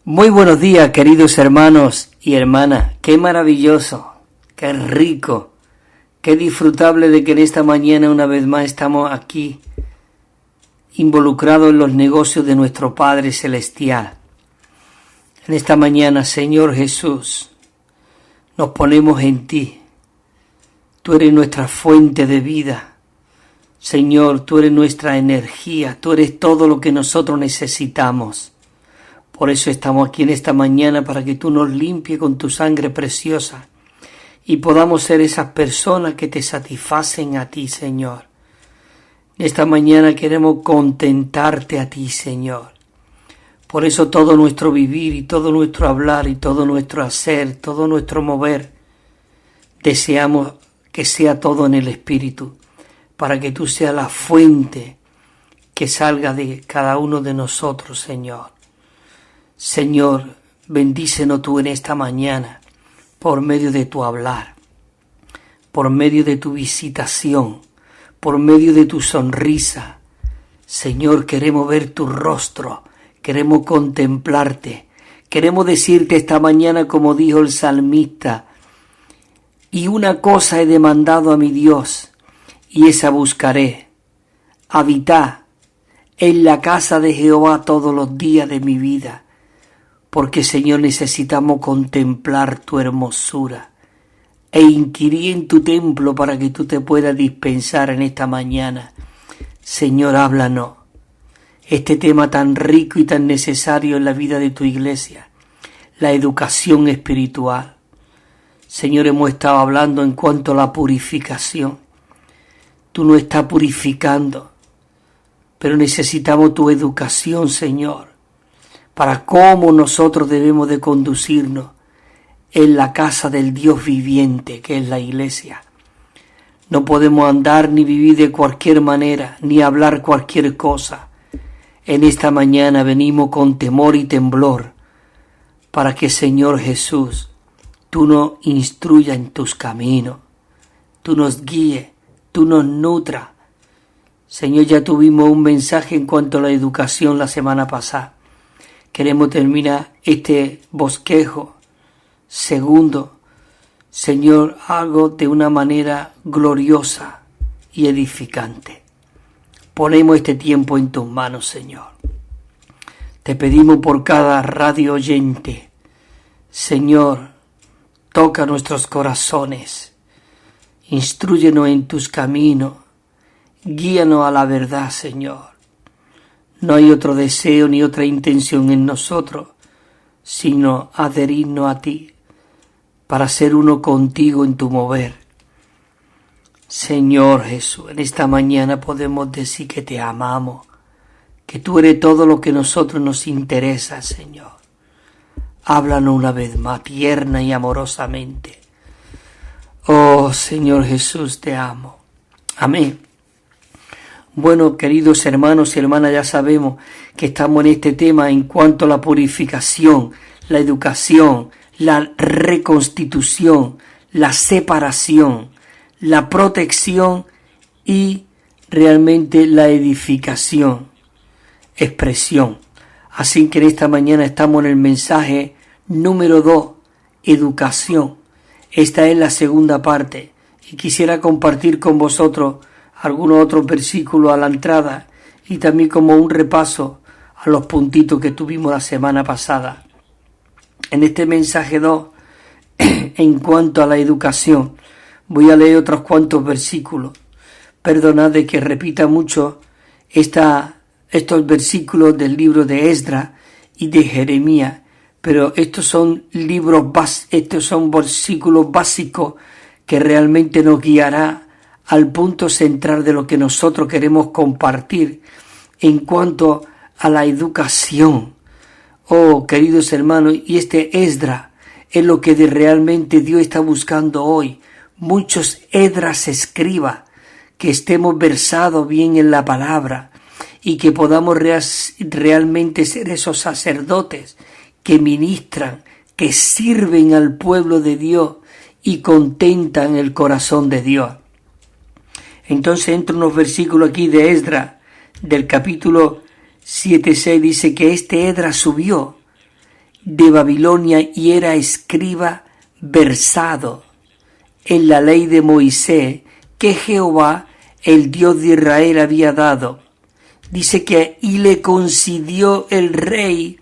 Muy buenos días, queridos hermanos y hermanas. Qué maravilloso, qué rico, qué disfrutable de que en esta mañana una vez más estamos aquí involucrados en los negocios de nuestro Padre Celestial. En esta mañana, Señor Jesús, nos ponemos en ti. Tú eres nuestra fuente de vida. Señor, tú eres nuestra energía, tú eres todo lo que nosotros necesitamos. Por eso estamos aquí en esta mañana, para que tú nos limpies con tu sangre preciosa y podamos ser esas personas que te satisfacen a ti, Señor. En esta mañana queremos contentarte a ti, Señor. Por eso todo nuestro vivir y todo nuestro hablar y todo nuestro hacer, todo nuestro mover, deseamos que sea todo en el Espíritu, para que tú seas la fuente que salga de cada uno de nosotros, Señor. Señor, bendícenos tú en esta mañana por medio de tu hablar, por medio de tu visitación, por medio de tu sonrisa. Señor, queremos ver tu rostro, queremos contemplarte, queremos decirte esta mañana como dijo el salmista: y una cosa he demandado a mi Dios, y esa buscaré, habitar en la casa de Jehová todos los días de mi vida. Porque, Señor, necesitamos contemplar tu hermosura e inquirir en tu templo para que tú te puedas dispensar en esta mañana. Señor, háblanos. Este tema tan rico y tan necesario en la vida de tu iglesia, la educación espiritual. Señor, hemos estado hablando en cuanto a la purificación. Tú nos estás purificando, pero necesitamos tu educación, Señor, para cómo nosotros debemos de conducirnos en la casa del Dios viviente, que es la iglesia. No podemos andar ni vivir de cualquier manera, ni hablar cualquier cosa. En esta mañana venimos con temor y temblor, para que, Señor Jesús, tú nos instruyas en tus caminos, tú nos guíes, tú nos nutras. Señor, ya tuvimos un mensaje en cuanto a la educación la semana pasada. Queremos terminar este bosquejo segundo, Señor, algo de una manera gloriosa y edificante. Ponemos este tiempo en tus manos, Señor. Te pedimos por cada radio oyente. Señor, toca nuestros corazones. Instrúyenos en tus caminos. Guíanos a la verdad, Señor. No hay otro deseo ni otra intención en nosotros, sino adherirnos a ti, para ser uno contigo en tu mover. Señor Jesús, en esta mañana podemos decir que te amamos, que tú eres todo lo que a nosotros nos interesa, Señor. Háblanos una vez más, tierna y amorosamente. Oh, Señor Jesús, te amo. Amén. Bueno, queridos hermanos y hermanas, ya sabemos que estamos en este tema en cuanto a la purificación, la educación, la reconstitución, la separación, la protección y realmente la edificación, expresión. Así que en esta mañana estamos en el mensaje número 2, educación. Esta es la segunda parte y quisiera compartir con vosotros algunos otros versículos a la entrada y también como un repaso a los puntitos que tuvimos la semana pasada. En este mensaje 2, en cuanto a la educación, voy a leer otros cuantos versículos. Perdonad de que repita mucho estos versículos del libro de Esdras y de Jeremías, pero estos son versículos básicos que realmente nos guiará al punto central de lo que nosotros queremos compartir en cuanto a la educación. Oh, queridos hermanos, y este Esdras es lo que realmente Dios está buscando hoy. Muchos Esdras escribas, que estemos versados bien en la palabra y que podamos realmente ser esos sacerdotes que ministran, que sirven al pueblo de Dios y contentan el corazón de Dios. Entonces entra unos versículos aquí de Esdras, del capítulo 7:6, dice que este Esdras subió de Babilonia y era escriba versado en la ley de Moisés que Jehová, el Dios de Israel, había dado. Dice que y le concedió el rey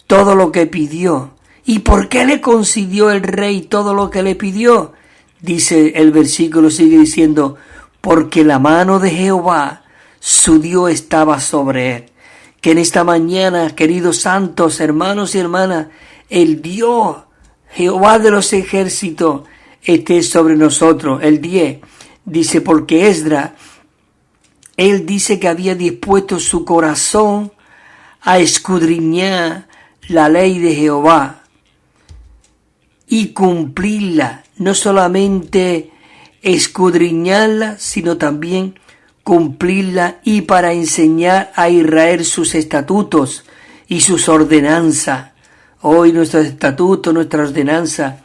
todo lo que pidió. ¿Y por qué le concedió el rey todo lo que le pidió? Dice el versículo, sigue diciendo, porque la mano de Jehová, su Dios, estaba sobre él. Que en esta mañana, queridos santos, hermanos y hermanas, el Dios, Jehová de los ejércitos, esté sobre nosotros. El 10 dice, porque Esdras, él dice que había dispuesto su corazón a escudriñar la ley de Jehová y cumplirla, no solamente escudriñarla, sino también cumplirla, y para enseñar a Israel sus estatutos y sus ordenanzas. Hoy nuestro estatuto, nuestra ordenanza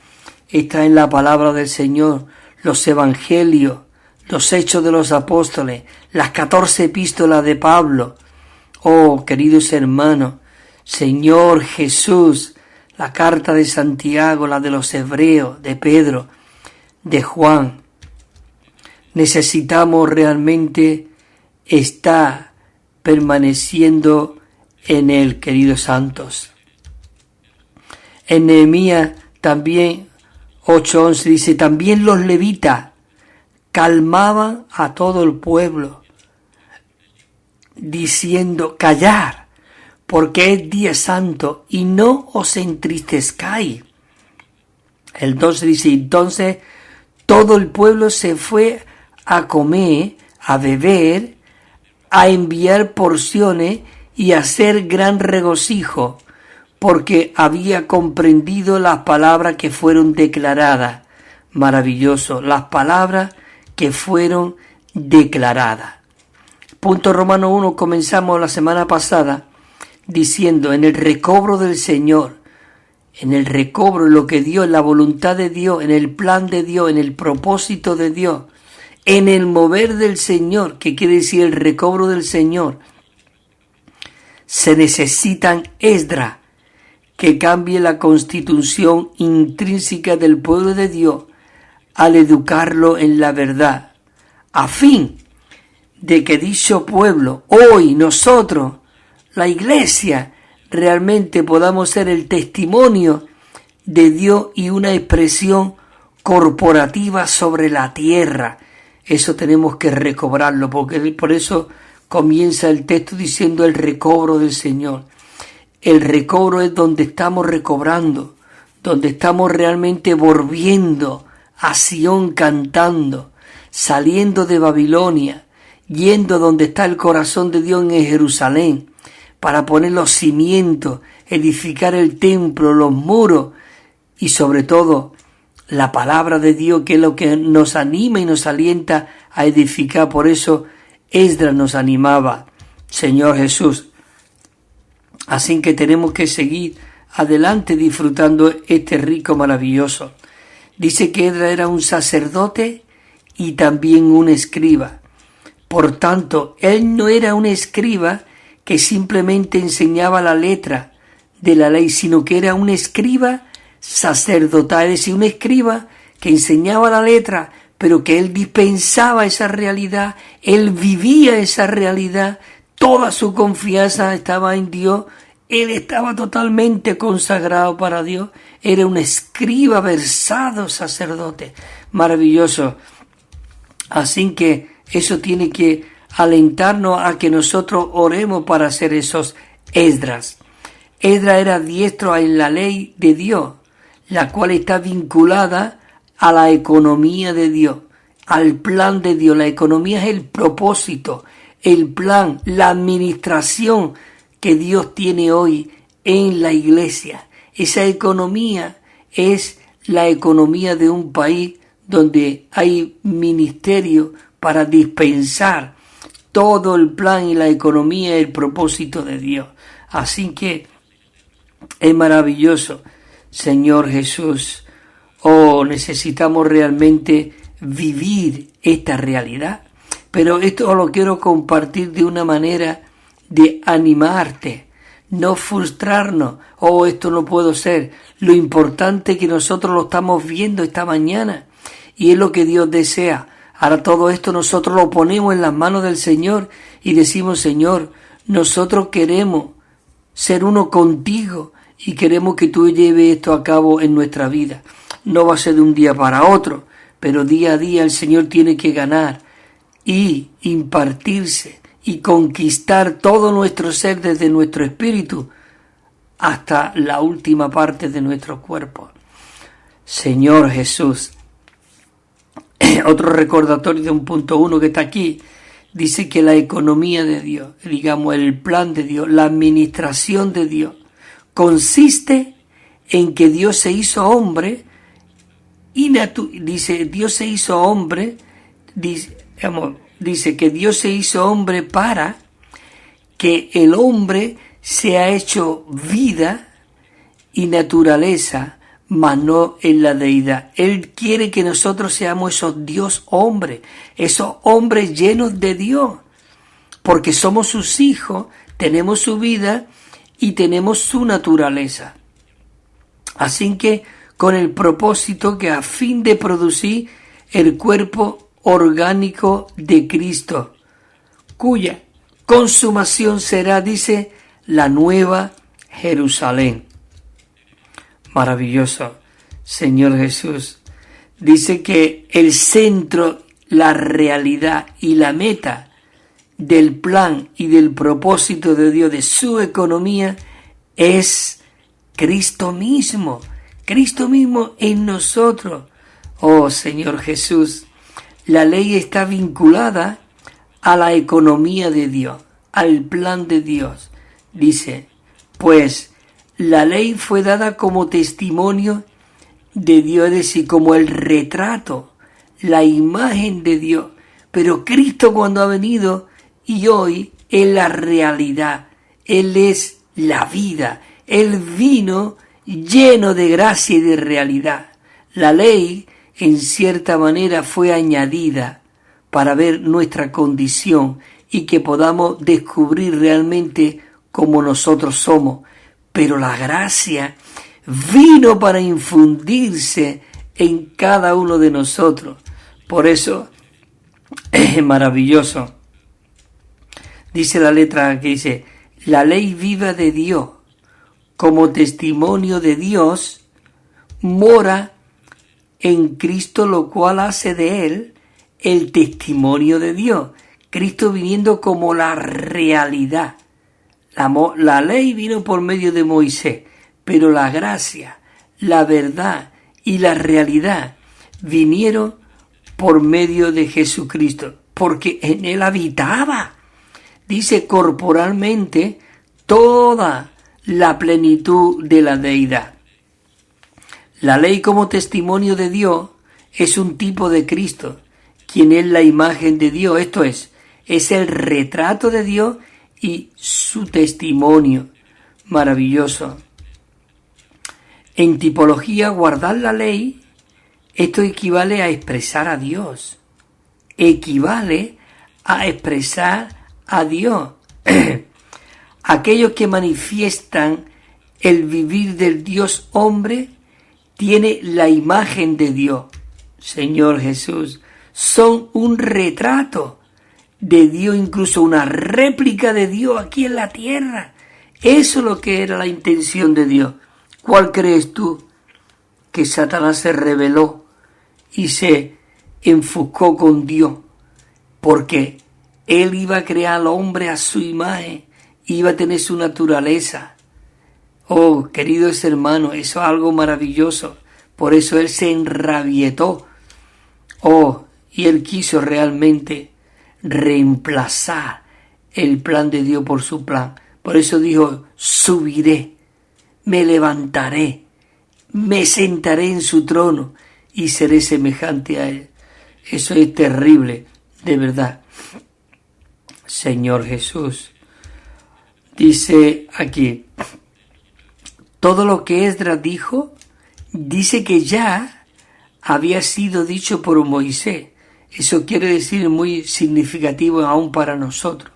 está en la palabra del Señor, los evangelios, los hechos de los apóstoles, las 14 epístolas de Pablo. Oh, queridos hermanos, Señor Jesús, la carta de Santiago, la de los Hebreos, de Pedro, de Juan. Necesitamos realmente estar permaneciendo en él, queridos santos. En Nehemías también 8:11 dice, también los levitas calmaban a todo el pueblo, diciendo, callar, porque es día santo, y no os entristezcáis. El 12 dice, entonces todo el pueblo se fue a comer, a beber, a enviar porciones y a hacer gran regocijo, porque había comprendido las palabras que fueron declaradas. Maravilloso, las palabras que fueron declaradas. Punto Romano 1, comenzamos la semana pasada diciendo, en el recobro del Señor, en el recobro, en lo que Dios, en la voluntad de Dios, en el plan de Dios, en el propósito de Dios, en el mover del Señor, que quiere decir el recobro del Señor, se necesitan Esdras que cambie la constitución intrínseca del pueblo de Dios al educarlo en la verdad, a fin de que dicho pueblo, hoy nosotros, la iglesia, realmente podamos ser el testimonio de Dios y una expresión corporativa sobre la tierra. Eso tenemos que recobrarlo, porque por eso comienza el texto diciendo el recobro del Señor. El recobro es donde estamos recobrando, donde estamos realmente volviendo a Sión cantando, saliendo de Babilonia, yendo donde está el corazón de Dios en Jerusalén, para poner los cimientos, edificar el templo, los muros y sobre todo la palabra de Dios, que es lo que nos anima y nos alienta a edificar. Por eso Esdras nos animaba, Señor Jesús. Así que tenemos que seguir adelante disfrutando este rico maravilloso. Dice que Esdras era un sacerdote y también un escriba. Por tanto, él no era un escriba que simplemente enseñaba la letra de la ley, sino que era un escriba sacerdotal, es decir, un escriba que enseñaba la letra, pero que él dispensaba esa realidad, él vivía esa realidad, toda su confianza estaba en Dios, él estaba totalmente consagrado para Dios, era un escriba versado sacerdote, maravilloso. Así que eso tiene que alentarnos a que nosotros oremos para ser esos Esdras. Esdras era diestro en la ley de Dios, la cual está vinculada a la economía de Dios, al plan de Dios. La economía es el propósito, el plan, la administración que Dios tiene hoy en la iglesia. Esa economía es la economía de un país donde hay ministerio para dispensar todo el plan y la economía y el propósito de Dios. Así que es maravilloso, Señor Jesús. Oh, necesitamos realmente vivir esta realidad. Pero esto lo quiero compartir de una manera de animarte, no frustrarnos. Oh, esto no puedo ser. Lo importante es que nosotros lo estamos viendo esta mañana y es lo que Dios desea. Ahora todo esto nosotros lo ponemos en las manos del Señor y decimos, Señor, nosotros queremos ser uno contigo y queremos que tú lleves esto a cabo en nuestra vida. No va a ser de un día para otro, pero día a día el Señor tiene que ganar y impartirse y conquistar todo nuestro ser desde nuestro espíritu hasta la última parte de nuestro cuerpo. Señor Jesús, otro recordatorio de 1.1 que está aquí, dice que la economía de Dios, digamos el plan de Dios, la administración de Dios, consiste en que Dios se hizo hombre y dice Dios se hizo hombre, dice que Dios se hizo hombre para que el hombre se ha hecho vida y naturaleza, mas no en la deidad. Él quiere que nosotros seamos esos Dios hombres, esos hombres llenos de Dios, porque somos sus hijos, tenemos su vida y tenemos su naturaleza. Así que con el propósito que a fin de producir el cuerpo orgánico de Cristo, cuya consumación será, dice, la nueva Jerusalén. Maravilloso, Señor Jesús. Dice que el centro, la realidad y la meta del plan y del propósito de Dios, de su economía, es Cristo mismo en nosotros. Oh Señor Jesús, la ley está vinculada a la economía de Dios, al plan de Dios. Dice, pues la ley fue dada como testimonio de Dios, es decir, como el retrato, la imagen de Dios. Pero Cristo cuando ha venido y hoy es la realidad, Él es la vida, Él vino lleno de gracia y de realidad. La ley, en cierta manera, fue añadida para ver nuestra condición y que podamos descubrir realmente cómo nosotros somos. Pero la gracia vino para infundirse en cada uno de nosotros. Por eso es maravilloso. Dice la letra que dice, la ley viva de Dios, como testimonio de Dios, mora en Cristo, lo cual hace de él el testimonio de Dios. Cristo viniendo como la realidad. La ley vino por medio de Moisés, pero la gracia, la verdad y la realidad vinieron por medio de Jesucristo, porque en él habitaba, dice corporalmente, toda la plenitud de la deidad. La ley como testimonio de Dios es un tipo de Cristo, quien es la imagen de Dios, esto es el retrato de Dios y su testimonio. Maravilloso. En tipología, guardar la ley, esto equivale a expresar a Dios. Equivale a expresar a Dios. Aquellos que manifiestan el vivir del Dios hombre tiene la imagen de Dios. Señor Jesús, son un retrato de Dios, incluso una réplica de Dios aquí en la tierra. Eso es lo que era la intención de Dios. ¿Cuál crees tú? Que Satanás se rebeló y se enfuscó con Dios, porque él iba a crear al hombre a su imagen, iba a tener su naturaleza. Oh, queridos hermanos, eso es algo maravilloso. Por eso él se enrabietó. Oh, y él quiso realmente reemplazar el plan de Dios por su plan. Por eso dijo, subiré, me levantaré, me sentaré en su trono y seré semejante a él. Eso es terrible, de verdad. Señor Jesús, dice aquí, todo lo que Esdras dijo, dice que ya había sido dicho por Moisés. Eso quiere decir muy significativo aún para nosotros.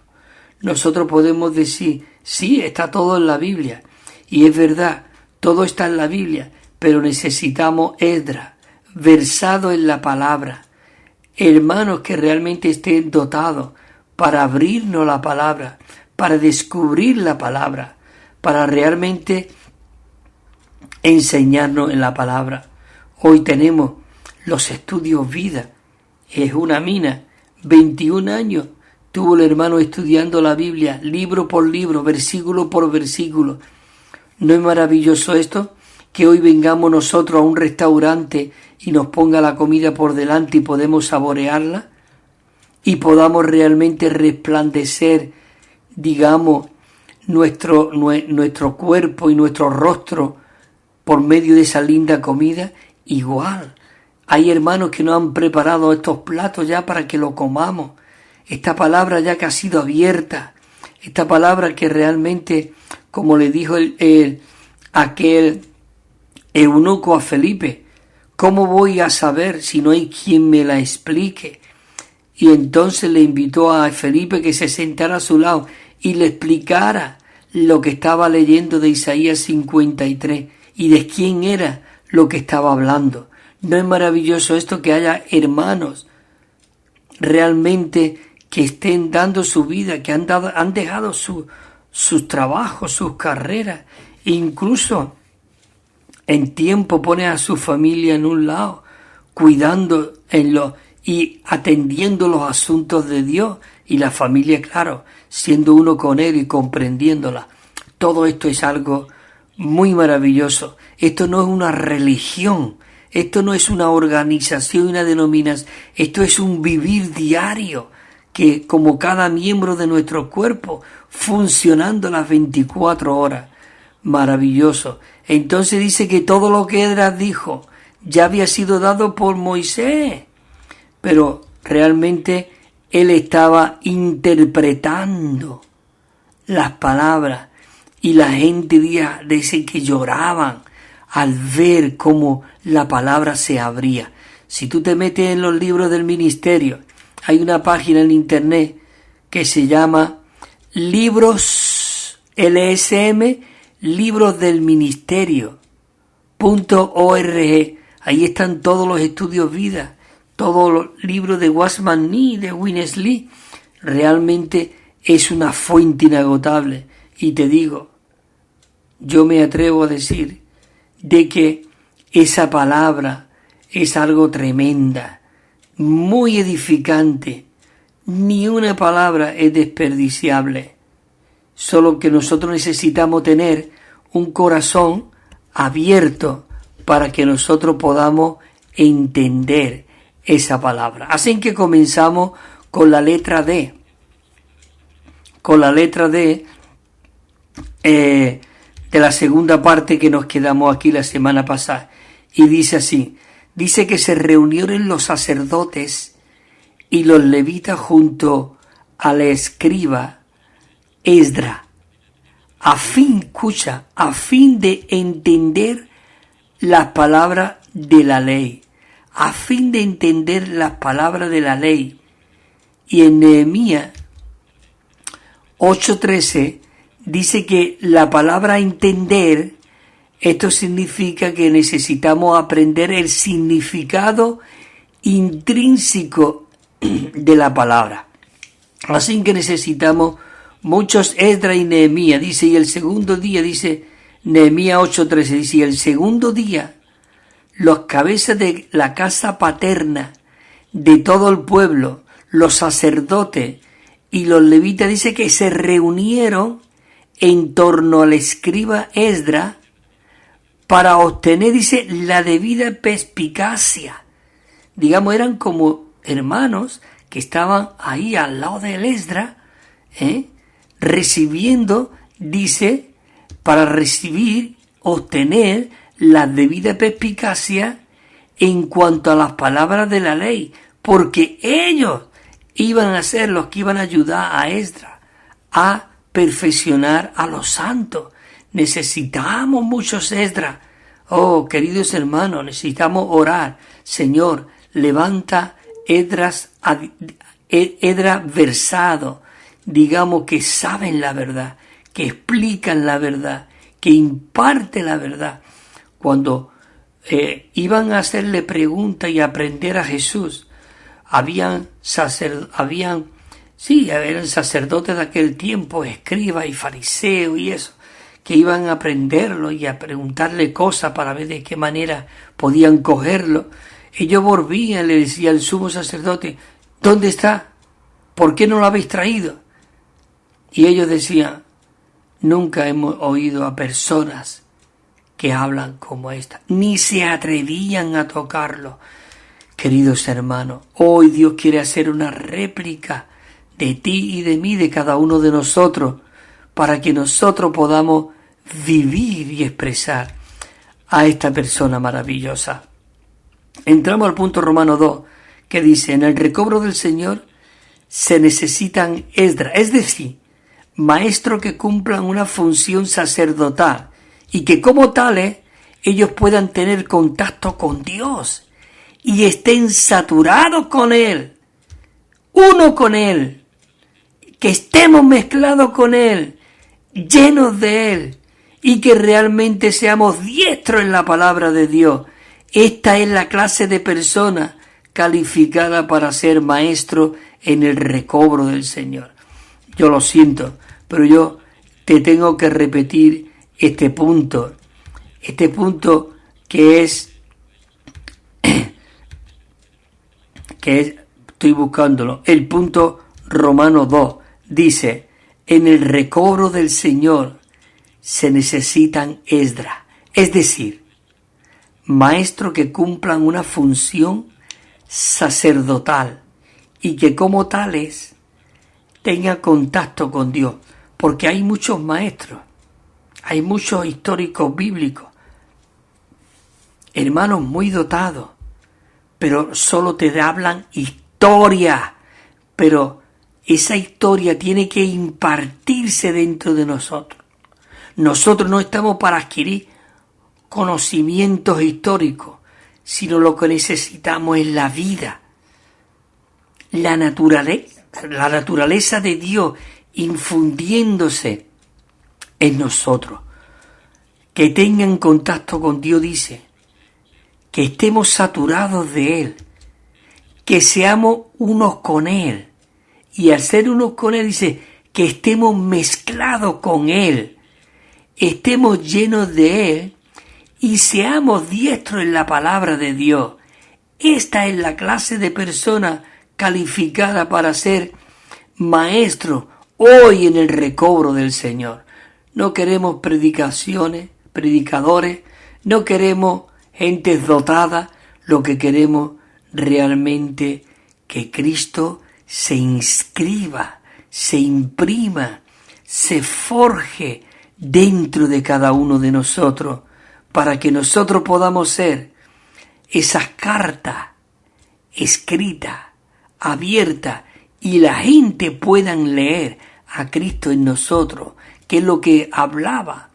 Nosotros podemos decir, Sí, está todo en la Biblia. Y es verdad, todo está en la Biblia, pero necesitamos Esdras, versado en la palabra. Hermanos que realmente estén dotados para abrirnos la palabra, para descubrir la palabra, para realmente enseñarnos en la palabra. Hoy tenemos los estudios vida. Es una mina. 21 años tuvo el hermano estudiando la Biblia, libro por libro, versículo por versículo. ¿No es maravilloso esto? Que hoy vengamos nosotros a un restaurante y nos ponga la comida por delante y podemos saborearla y podamos realmente resplandecer, digamos, nuestro cuerpo y nuestro rostro por medio de esa linda comida. Igual, hay hermanos que nos han preparado estos platos ya para que lo comamos. Esta palabra ya que ha sido abierta, esta palabra que realmente, como le dijo aquel eunuco a Felipe, ¿cómo voy a saber si no hay quien me la explique? Y entonces le invitó a Felipe que se sentara a su lado y le explicara lo que estaba leyendo de Isaías 53 y de quién era lo que estaba hablando. ¿No es maravilloso esto, que haya hermanos realmente que estén dando su vida, que han dejado sus trabajos, sus carreras, incluso en tiempo pone a su familia en un lado, cuidando y atendiendo los asuntos de Dios, y la familia, claro, siendo uno con él y comprendiéndola? Todo esto es algo muy maravilloso. Esto no es una religión, esto no es una organización, una denominación, esto es un vivir diario, que como cada miembro de nuestro cuerpo, funcionando las 24 horas. Maravilloso. Entonces dice que todo lo que Esdras dijo ya había sido dado por Moisés, pero realmente él estaba interpretando las palabras, y la gente dice que lloraban al ver cómo la palabra se abría. Si tú te metes en los libros del ministerio, hay una página en internet que se llama Libros LSM, Libros del Ministerio.org. Ahí están todos los estudios vida, todos los libros de Watchman Nee, de Winnesley. Realmente es una fuente inagotable. Y te digo, yo me atrevo a decir de que esa palabra es algo tremenda, muy edificante. Ni una palabra es desperdiciable. Solo que nosotros necesitamos tener un corazón abierto para que nosotros podamos entender esa palabra. Así que comenzamos con la letra D. Con la letra D de la segunda parte que nos quedamos aquí la semana pasada. Y dice así, dice que se reunieron los sacerdotes y los levitas junto al escriba Esdras, a fin de entender las palabras de la ley, a fin de entender las palabras de la ley. Y en Nehemías 8:13 dice que la palabra entender, esto significa que necesitamos aprender el significado intrínseco de la palabra. Así que necesitamos muchos Esdras y Nehemías. Dice, y el segundo día, dice Nehemías 8:13, dice, y el segundo día los cabezas de la casa paterna de todo el pueblo, los sacerdotes y los levitas, dice que se reunieron en torno al escriba Esdras para obtener, dice, la debida perspicacia. Digamos, eran como hermanos que estaban ahí al lado del Esdras, recibiendo, dice, para recibir, obtener la debida perspicacia en cuanto a las palabras de la ley, porque ellos iban a ser los que iban a ayudar a Esdras a perfeccionar a los santos. Necesitamos muchos Esdras. Oh, queridos hermanos, necesitamos orar. Señor, levanta Esdras versado, digamos, que saben la verdad, que explican la verdad, que imparte la verdad. Cuando iban a hacerle preguntas y aprender a Jesús, eran sacerdotes de aquel tiempo, escribas y fariseos y eso, que iban a aprenderlo y a preguntarle cosas para ver de qué manera podían cogerlo. Ellos volvían, le decía el sumo sacerdote: ¿dónde está? ¿Por qué no lo habéis traído? Y ellos decían: nunca hemos oído a personas que hablan como esta, ni se atrevían a tocarlo. Queridos hermanos, hoy Dios quiere hacer una réplica de ti y de mí, de cada uno de nosotros, para que nosotros podamos vivir y expresar a esta persona maravillosa. Entramos al punto Romano 2, que dice: en el recobro del Señor se necesitan esdras, es decir, maestros que cumplan una función sacerdotal y que como tales ellos puedan tener contacto con Dios y estén saturados con Él, uno con Él, que estemos mezclados con Él, llenos de Él, y que realmente seamos diestros en la palabra de Dios. Esta es la clase de persona calificada para ser maestro en el recobro del Señor. Yo lo siento, pero yo te tengo que repetir este punto que estoy buscándolo, el punto Romano 2, dice: en el recobro del Señor se necesitan esdras, es decir, maestros que cumplan una función sacerdotal y que como tales tengan contacto con Dios, porque hay muchos maestros, hay muchos históricos bíblicos, hermanos muy dotados, pero solo te hablan historia, pero esa historia tiene que impartirse dentro de nosotros. Nosotros no estamos para adquirir conocimientos históricos, sino lo que necesitamos es la vida, la naturaleza de Dios infundiéndose en nosotros. Que tengan contacto con Dios, dice, que estemos saturados de Él, que seamos unos con Él, y al ser unos con Él, dice, que estemos mezclados con Él, estemos llenos de Él y seamos diestros en la palabra de Dios. Esta es la clase de persona calificada para ser maestro hoy en el recobro del Señor. No queremos predicadores, no queremos gentes dotadas, lo que queremos realmente que Cristo se inscriba, se imprima, se forje dentro de cada uno de nosotros, para que nosotros podamos ser esas cartas escritas, abiertas, y la gente puedan leer a Cristo en nosotros, que es lo que hablaba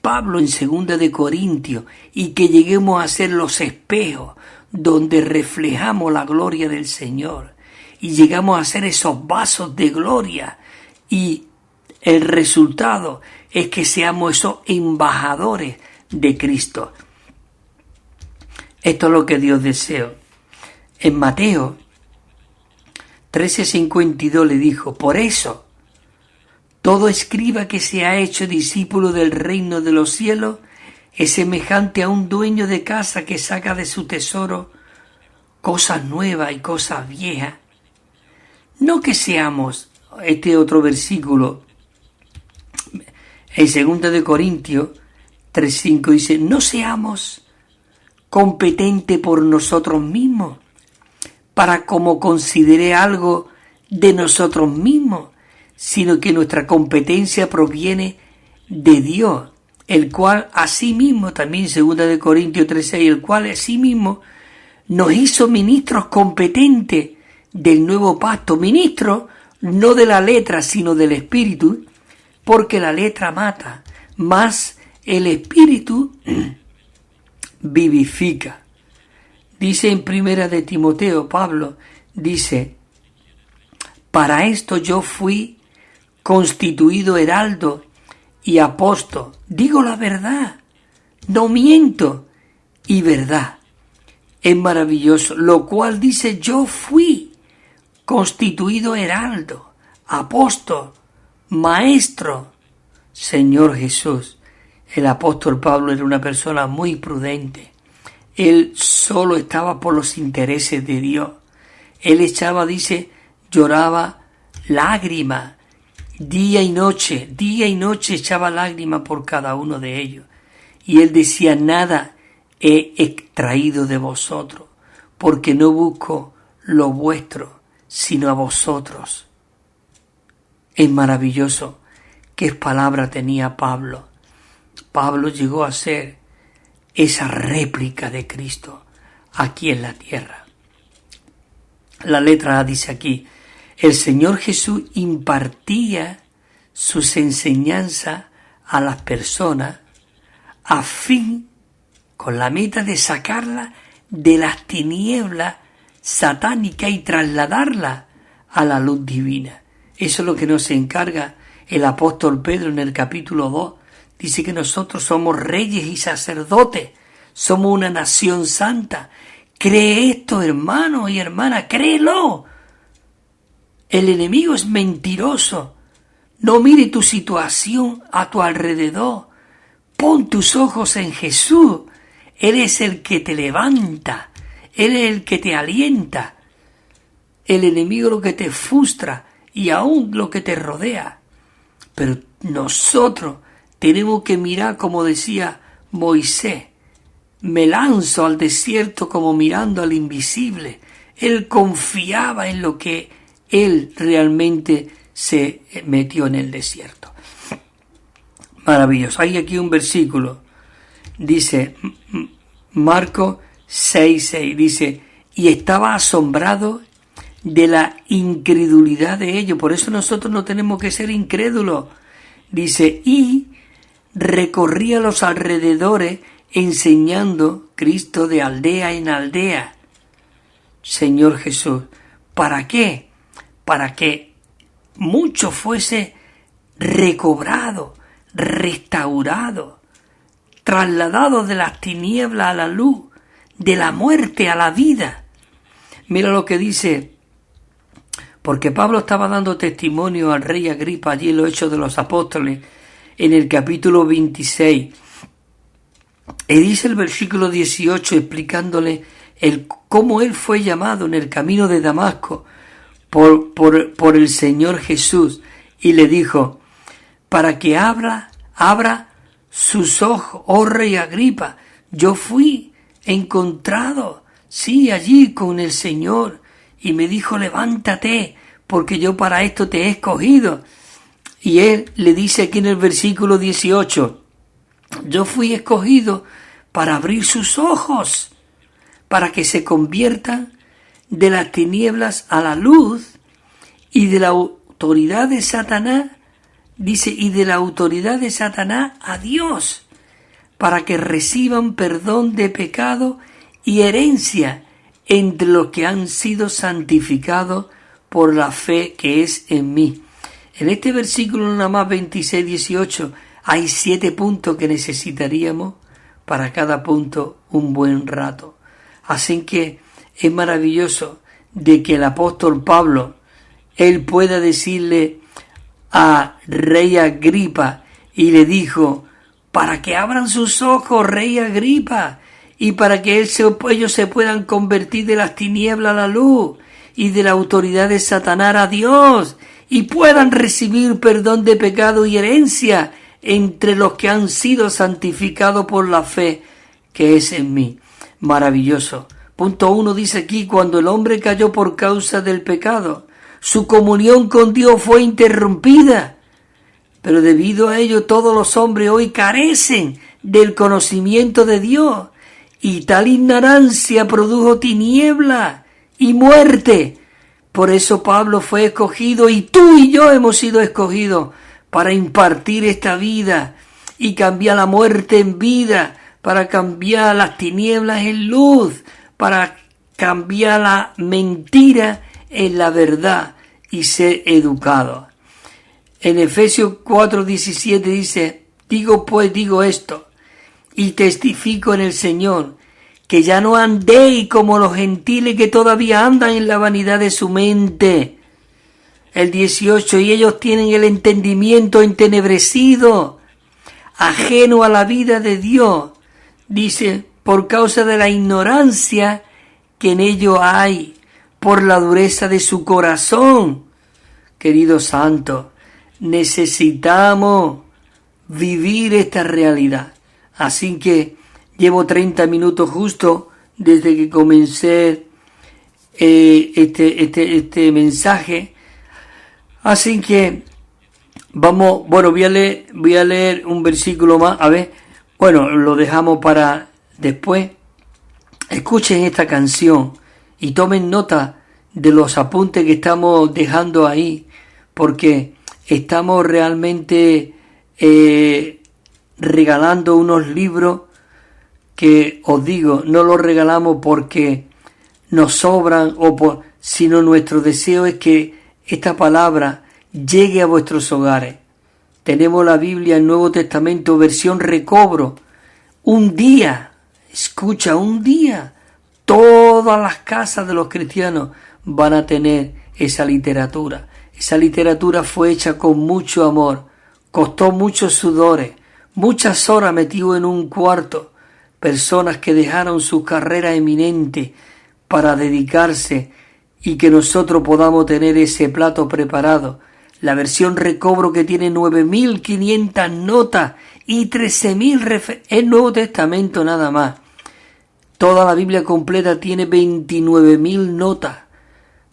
Pablo en 2 de Corintios, y que lleguemos a ser los espejos donde reflejamos la gloria del Señor, y llegamos a ser esos vasos de gloria, y el resultado es que seamos esos embajadores de Cristo. Esto es lo que Dios desea. En Mateo 13:52 le dijo: por eso, todo escriba que se ha hecho discípulo del reino de los cielos es semejante a un dueño de casa que saca de su tesoro cosas nuevas y cosas viejas. No que seamos, este otro versículo, en 2 de Corintios 3:5 dice: no seamos competentes por nosotros mismos, para como considere algo de nosotros mismos, sino que nuestra competencia proviene de Dios, el cual asimismo, también 2 de Corintios 3:6, el cual asimismo nos hizo ministros competentes del nuevo pacto, ministros no de la letra, sino del espíritu, porque la letra mata, mas el espíritu vivifica. Dice en 1 de Timoteo, Pablo dice: para esto yo fui constituido heraldo y apóstol. Digo la verdad, no miento, y verdad. Es maravilloso, lo cual dice: yo fui constituido heraldo, apóstol, maestro, Señor Jesús. El apóstol Pablo era una persona muy prudente. Él solo estaba por los intereses de Dios. Él lloraba lágrimas, día y noche echaba lágrimas por cada uno de ellos. Y él decía: nada he extraído de vosotros, porque no busco lo vuestro, sino a vosotros. Es maravilloso qué palabra tenía Pablo. Pablo llegó a ser esa réplica de Cristo aquí en la tierra. La letra A dice aquí: el Señor Jesús impartía sus enseñanzas a las personas a fin, con la meta de sacarla de las tinieblas satánicas y trasladarla a la luz divina. Eso es lo que nos encarga el apóstol Pedro en el capítulo 2. Dice que nosotros somos reyes y sacerdotes, somos una nación santa. Cree esto, hermano y hermana, créelo. El enemigo es mentiroso. No mire tu situación a tu alrededor. Pon tus ojos en Jesús. Él es el que te levanta. Él es el que te alienta. El enemigo lo que te frustra y aún lo que te rodea. Pero nosotros tenemos que mirar, como decía Moisés: me lanzo al desierto como mirando al invisible. Él confiaba en lo que él realmente se metió en el desierto. Maravilloso. Hay aquí un versículo. Dice Marcos 6:6. Dice: y estaba asombrado de la incredulidad de ellos. Por eso nosotros no tenemos que ser incrédulos. Dice: y recorría los alrededores enseñando Cristo de aldea en aldea. Señor Jesús, ¿para qué? Para que mucho fuese recobrado, restaurado, trasladado de las tinieblas a la luz, de la muerte a la vida. Mira lo que dice, porque Pablo estaba dando testimonio al rey Agripa allí en los Hechos de los Apóstoles, en el capítulo 26. Y dice el versículo 18, explicándole cómo él fue llamado en el camino de Damasco por el Señor Jesús, y le dijo: para que abra sus ojos, oh rey Agripa. Yo fui encontrado, sí, allí con el Señor, y me dijo: levántate, porque yo para esto te he escogido. Y él le dice aquí en el versículo 18: yo fui escogido para abrir sus ojos, para que se conviertan de las tinieblas a la luz, y de la autoridad de Satanás, dice, y de la autoridad de Satanás a Dios, para que reciban perdón de pecado y herencia entre los que han sido santificados por la fe que es en mí. En este versículo nada más 26-18 hay 7 puntos que necesitaríamos para cada punto un buen rato. Así que es maravilloso de que el apóstol Pablo, él pueda decirle a rey Agripa, y le dijo: para que abran sus ojos, rey Agripa, y para que ellos se puedan convertir de las tinieblas a la luz, y de la autoridad de Satanás a Dios, y puedan recibir perdón de pecado y herencia entre los que han sido santificados por la fe que es en mí. Maravilloso. Punto 1 dice aquí: cuando el hombre cayó por causa del pecado, su comunión con Dios fue interrumpida. Pero debido a ello todos los hombres hoy carecen del conocimiento de Dios, y tal ignorancia produjo tiniebla y muerte. Por eso Pablo fue escogido, y tú y yo hemos sido escogidos para impartir esta vida y cambiar la muerte en vida, para cambiar las tinieblas en luz, para cambiar la mentira en la verdad y ser educados. En Efesios 4:17 dice, digo esto, y testifico en el Señor, que ya no andéis como los gentiles que todavía andan en la vanidad de su mente. El 18, y ellos tienen el entendimiento entenebrecido, ajeno a la vida de Dios, dice, por causa de la ignorancia que en ellos hay, por la dureza de su corazón. Queridos santos, necesitamos vivir esta realidad. Así que llevo 30 minutos justo desde que comencé este mensaje. Así que vamos, bueno, voy a leer un versículo más, a ver, bueno, lo dejamos para después. Escuchen esta canción y tomen nota de los apuntes que estamos dejando ahí, porque estamos realmente regalando unos libros que, os digo, no los regalamos porque nos sobran sino nuestro deseo es que esta palabra llegue a vuestros hogares. Tenemos la Biblia, el Nuevo Testamento, versión recobro. Un día, escucha, un día, todas las casas de los cristianos van a tener esa literatura. Esa literatura fue hecha con mucho amor, costó muchos sudores, muchas horas metido en un cuarto, personas que dejaron su carrera eminente para dedicarse y que nosotros podamos tener ese plato preparado. La versión recobro que tiene 9.500 notas y 13.000 es Nuevo Testamento nada más. Toda la Biblia completa tiene 29.000 notas.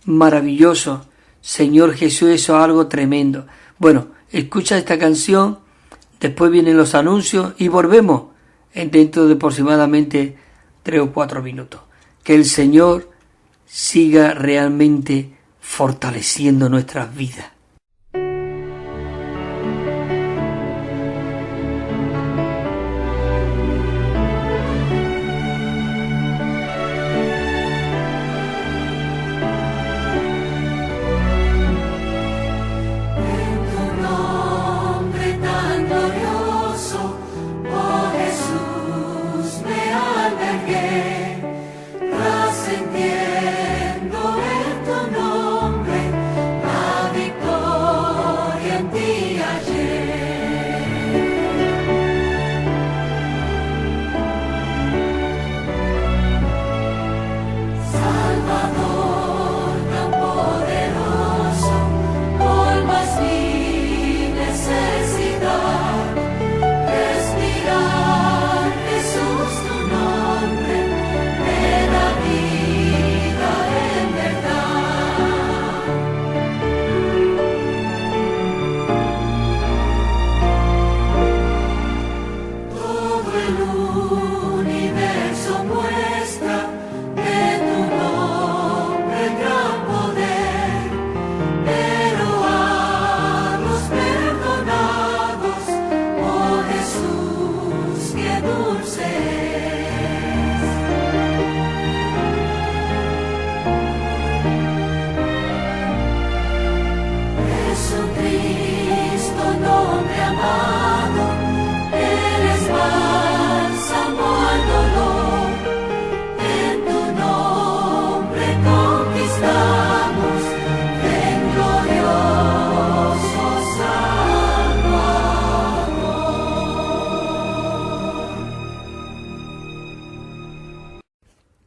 Maravilloso. Señor Jesús, eso es algo tremendo. Bueno, escucha esta canción, después vienen los anuncios y volvemos dentro de aproximadamente 3 o 4 minutos. Que el Señor siga realmente fortaleciendo nuestras vidas.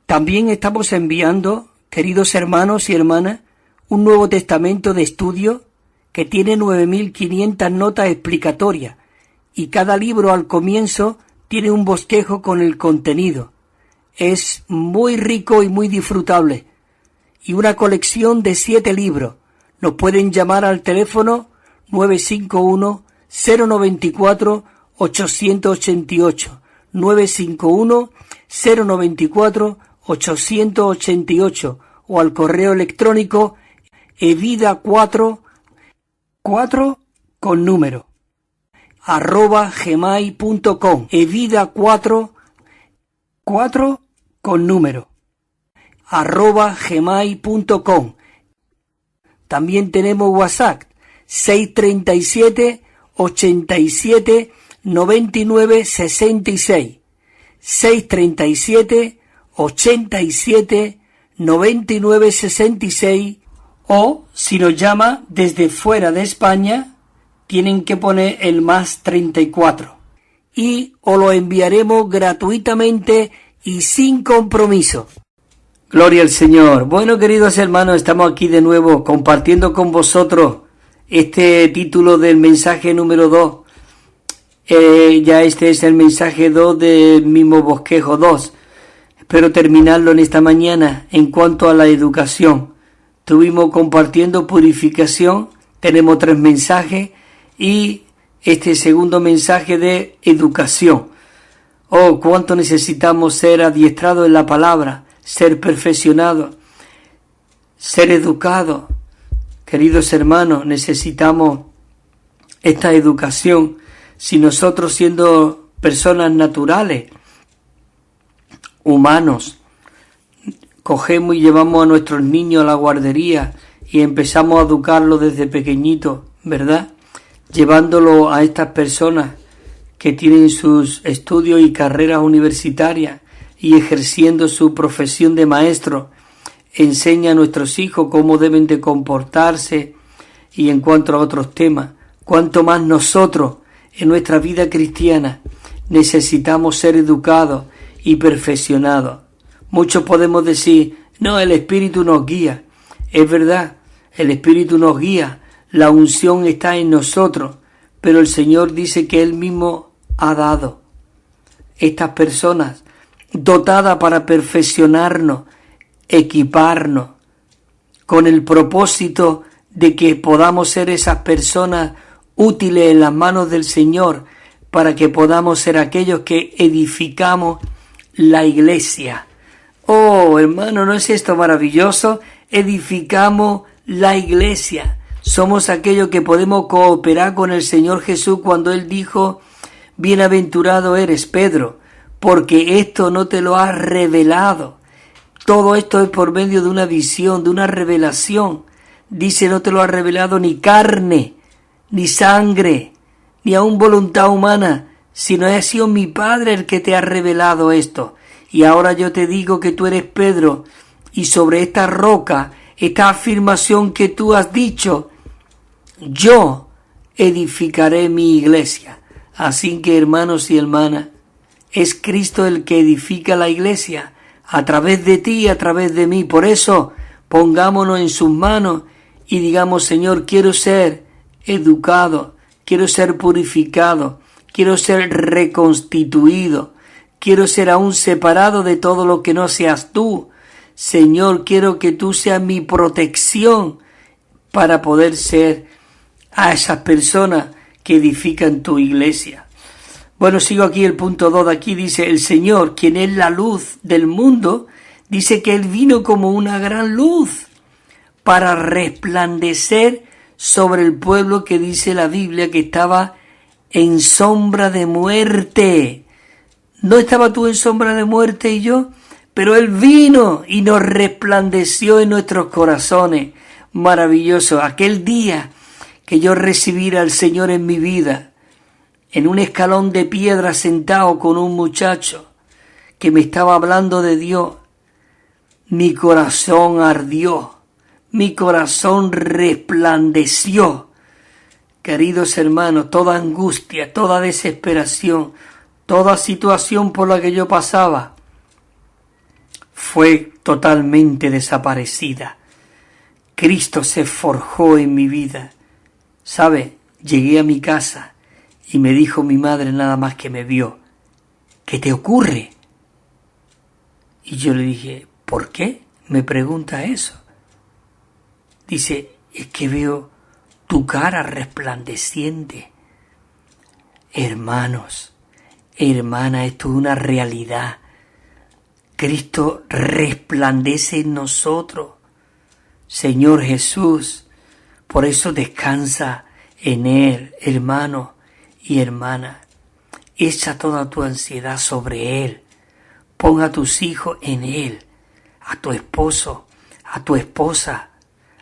También estamos enviando, queridos hermanos y hermanas, un Nuevo Testamento de estudio que tiene 9.500 notas explicatorias y cada libro al comienzo tiene un bosquejo con el contenido. Es muy rico y muy disfrutable. Y una colección de 7 libros. Nos pueden llamar al teléfono 951-094-888. 951-094-888 o al correo electrónico evida4 con número @gmail.com evida4 con número @gmail.com. También tenemos WhatsApp 637 87 99 66. 637 87 99 66. O si nos llama desde fuera de España, tienen que poner el más 34. Y os lo enviaremos gratuitamente y sin compromiso. Gloria al Señor. Bueno, queridos hermanos, estamos aquí de nuevo compartiendo con vosotros este título del mensaje número 2. Ya este es el mensaje 2 del mismo bosquejo 2. Espero terminarlo en esta mañana. En cuanto a la educación, estuvimos compartiendo purificación, tenemos 3 mensajes y este segundo mensaje de educación. Oh, cuánto necesitamos ser adiestrados en la palabra, ser perfeccionados, ser educados. Queridos hermanos, necesitamos esta educación. Si nosotros, siendo personas naturales, humanos, cogemos y llevamos a nuestros niños a la guardería y empezamos a educarlos desde pequeñitos, ¿verdad? Llevándolo a estas personas que tienen sus estudios y carreras universitarias y ejerciendo su profesión de maestro, enseña a nuestros hijos cómo deben de comportarse y en cuanto a otros temas. Cuanto más nosotros en nuestra vida cristiana necesitamos ser educados y perfeccionados. Muchos podemos decir, no, el Espíritu nos guía. Es verdad, el Espíritu nos guía, la unción está en nosotros, pero el Señor dice que Él mismo ha dado estas personas dotadas para perfeccionarnos, equiparnos, con el propósito de que podamos ser esas personas útiles en las manos del Señor, para que podamos ser aquellos que edificamos la iglesia. Oh, hermano, ¿no es esto maravilloso? Edificamos la iglesia. Somos aquellos que podemos cooperar con el Señor Jesús cuando Él dijo, bienaventurado eres, Pedro, porque esto no te lo ha revelado. Todo esto es por medio de una visión, de una revelación. Dice, no te lo ha revelado ni carne, ni sangre, ni aun voluntad humana, sino ha sido mi Padre el que te ha revelado esto. Y ahora yo te digo que tú eres Pedro, y sobre esta roca, esta afirmación que tú has dicho, yo edificaré mi iglesia. Así que, hermanos y hermanas, es Cristo el que edifica la iglesia, a través de ti y a través de mí. Por eso, pongámonos en sus manos y digamos, Señor, quiero ser educado, quiero ser purificado, quiero ser reconstituido, quiero ser aún separado de todo lo que no seas tú. Señor, quiero que tú seas mi protección para poder ser a esas personas que edifican tu iglesia. Bueno, sigo aquí el punto 2 de aquí, dice, el Señor, quien es la luz del mundo, dice que Él vino como una gran luz para resplandecer sobre el pueblo que dice la Biblia que estaba en sombra de muerte. ¿No estaba tú en sombra de muerte y yo? Pero Él vino y nos resplandeció en nuestros corazones. Maravilloso. Aquel día que yo recibiera al Señor en mi vida, en un escalón de piedra sentado con un muchacho que me estaba hablando de Dios, mi corazón ardió, mi corazón resplandeció. Queridos hermanos, toda angustia, toda desesperación, toda situación por la que yo pasaba fue totalmente desaparecida. Cristo se forjó en mi vida. ¿Sabe? Llegué a mi casa y me dijo mi madre nada más que me vio, ¿qué te ocurre? Y yo le dije, ¿por qué me pregunta eso? Dice, es que veo tu cara resplandeciente. Hermanos, hermana, esto es una realidad. Cristo resplandece en nosotros. Señor Jesús, por eso descansa en Él, hermano y hermana. Echa toda tu ansiedad sobre Él. Pon a tus hijos en Él, a tu esposo, a tu esposa,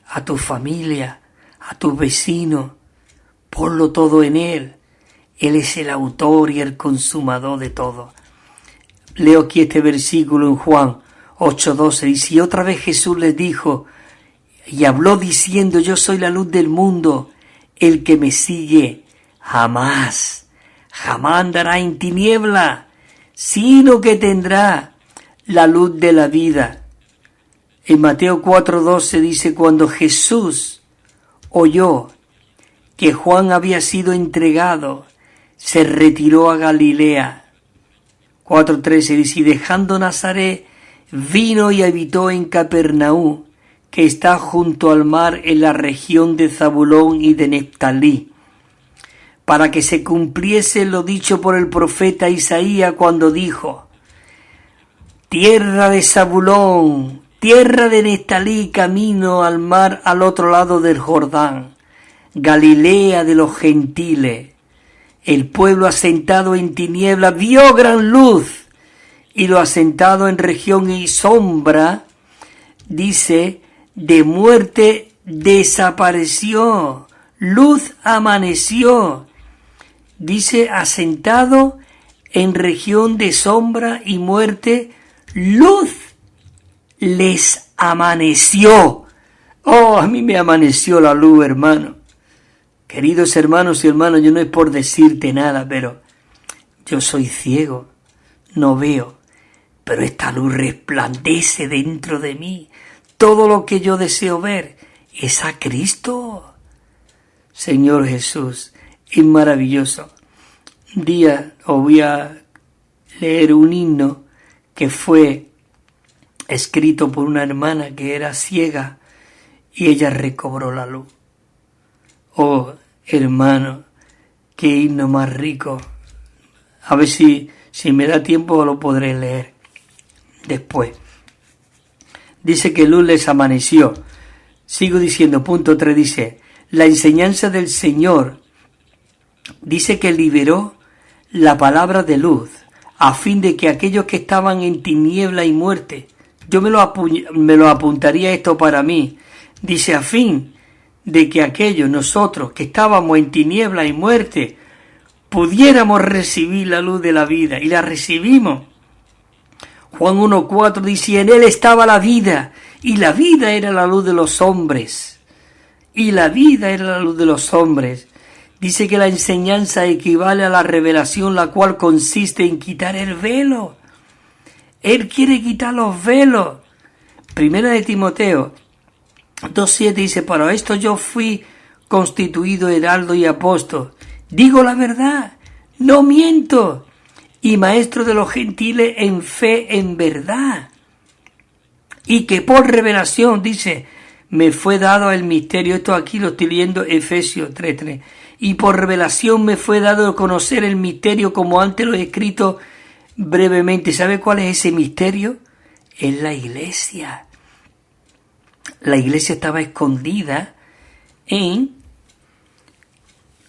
a tu familia, a tus vecinos, Ponlo todo en Él. Él es el autor y el consumador de todo. Leo aquí este versículo en Juan 8:12. Dice, y otra vez Jesús les dijo, y habló diciendo, yo soy la luz del mundo. El que me sigue jamás andará en tiniebla, sino que tendrá la luz de la vida. En Mateo 4:12 dice, cuando Jesús oyó que Juan había sido entregado, se retiró a Galilea. 4:13 dice, y dejando Nazaret, vino y habitó en Capernaum, que está junto al mar en la región de Zabulón y de Neftalí, para que se cumpliese lo dicho por el profeta Isaías cuando dijo, tierra de Zabulón, tierra de Neftalí, camino al mar al otro lado del Jordán, Galilea de los gentiles. El pueblo asentado en tiniebla vio gran luz, y lo asentado en región y sombra, dice, de muerte desapareció, luz amaneció. Dice, asentado en región de sombra y muerte, luz les amaneció. Oh, a mí me amaneció la luz, hermano. Queridos hermanos y hermanas, yo no es por decirte nada, pero yo soy ciego, no veo, pero esta luz resplandece dentro de mí. Todo lo que yo deseo ver es a Cristo. Señor Jesús, es maravilloso. Un día os voy a leer un himno que fue escrito por una hermana que era ciega y ella recobró la luz. Oh, hermano, qué himno más rico. A ver si me da tiempo lo podré leer después. Dice que luz les amaneció. Sigo diciendo, punto 3 dice, la enseñanza del Señor dice que liberó la palabra de luz, a fin de que aquellos que estaban en tiniebla y muerte, yo me lo apuntaría esto para mí, dice a fin de que aquellos nosotros que estábamos en tiniebla y muerte, pudiéramos recibir la luz de la vida, y la recibimos. Juan 1:4 dice, en él estaba la vida, y la vida era la luz de los hombres. Y la vida era la luz de los hombres. Dice que la enseñanza equivale a la revelación, la cual consiste en quitar el velo. Él quiere quitar los velos. Primera de Timoteo 2:7 dice, para esto yo fui constituido heraldo y apóstol. Digo la verdad, no miento, y maestro de los gentiles en fe, en verdad. Y que por revelación, dice, me fue dado el misterio. Esto aquí lo estoy leyendo, Efesios 3:3. Y por revelación me fue dado conocer el misterio, como antes lo he escrito brevemente. ¿Sabe cuál es ese misterio? Es la iglesia. La iglesia estaba escondida en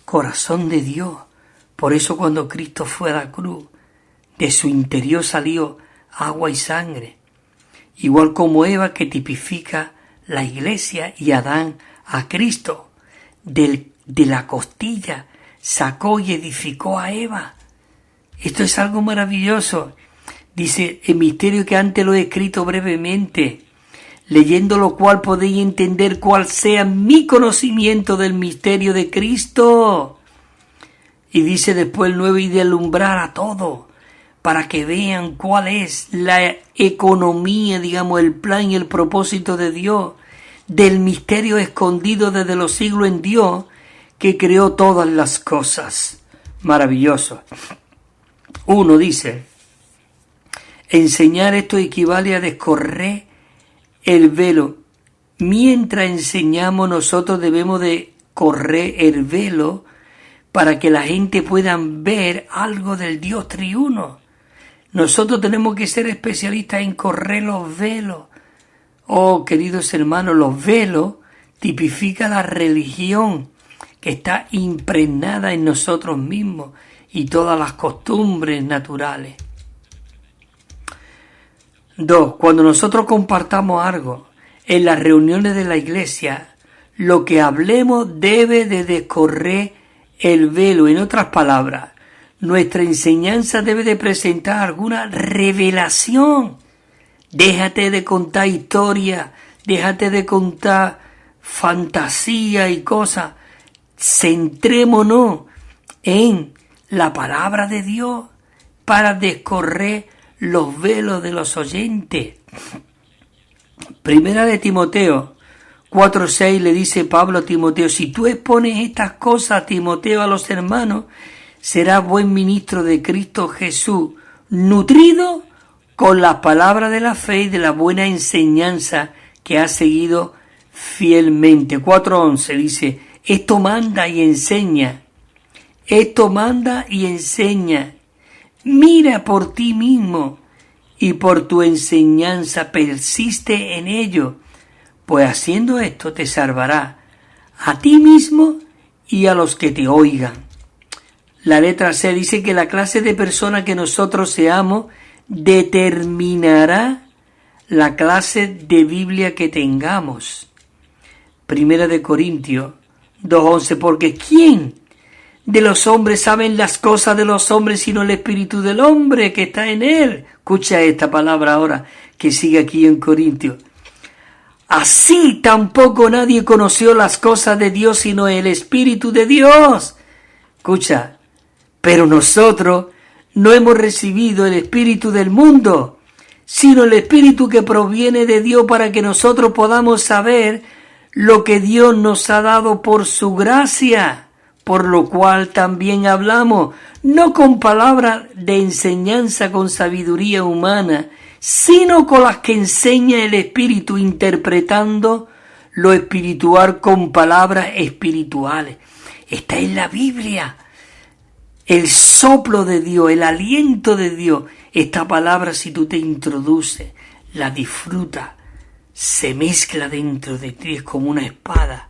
corazón de Dios. Por eso cuando Cristo fue a la cruz, de su interior salió agua y sangre. Igual como Eva, que tipifica la iglesia, y Adán a Cristo. De la costilla sacó y edificó a Eva. Esto es algo maravilloso. Dice, el misterio que antes lo he escrito brevemente, leyendo lo cual podéis entender cuál sea mi conocimiento del misterio de Cristo. Y dice después el 9, y de alumbrar a todo, para que vean cuál es la economía, digamos, el plan y el propósito de Dios, del misterio escondido desde los siglos en Dios, que creó todas las cosas. Maravilloso. 1 dice, enseñar esto equivale a descorrer el velo. Mientras enseñamos, nosotros debemos de correr el velo para que la gente pueda ver algo del Dios triuno. Nosotros tenemos que ser especialistas en correr los velos. Oh, queridos hermanos, los velos tipifican la religión que está impregnada en nosotros mismos y todas las costumbres naturales. 2. Cuando nosotros compartamos algo en las reuniones de la iglesia, lo que hablemos debe de descorrer el velo. En otras palabras, nuestra enseñanza debe de presentar alguna revelación. Déjate de contar historia, déjate de contar fantasía y cosas. Centrémonos en la palabra de Dios para descorrer los velos de los oyentes. Primera de Timoteo 4:6 le dice Pablo a Timoteo: si tú expones estas cosas, Timoteo, a los hermanos, serás buen ministro de Cristo Jesús, nutrido con las palabras de la fe y de la buena enseñanza que has seguido fielmente. 4:11 dice: esto manda y enseña. Esto manda y enseña. Mira por ti mismo y por tu enseñanza persiste en ello, pues haciendo esto te salvará a ti mismo y a los que te oigan. La letra C dice que la clase de persona que nosotros seamos determinará la clase de Biblia que tengamos. Primera de Corintios 2:11, porque ¿quién de los hombres saben las cosas de los hombres sino el espíritu del hombre que está en él? Escucha esta palabra ahora que sigue aquí en Corintios. Así tampoco nadie conoció las cosas de Dios sino el espíritu de Dios. Escucha, pero nosotros no hemos recibido el espíritu del mundo, sino el espíritu que proviene de Dios, para que nosotros podamos saber lo que Dios nos ha dado por su gracia, por lo cual también hablamos, no con palabras de enseñanza con sabiduría humana, sino con las que enseña el Espíritu, interpretando lo espiritual con palabras espirituales. Está en la Biblia. El soplo de Dios, el aliento de Dios. Esta palabra, si tú te introduces, la disfrutas, se mezcla dentro de ti, es como una espada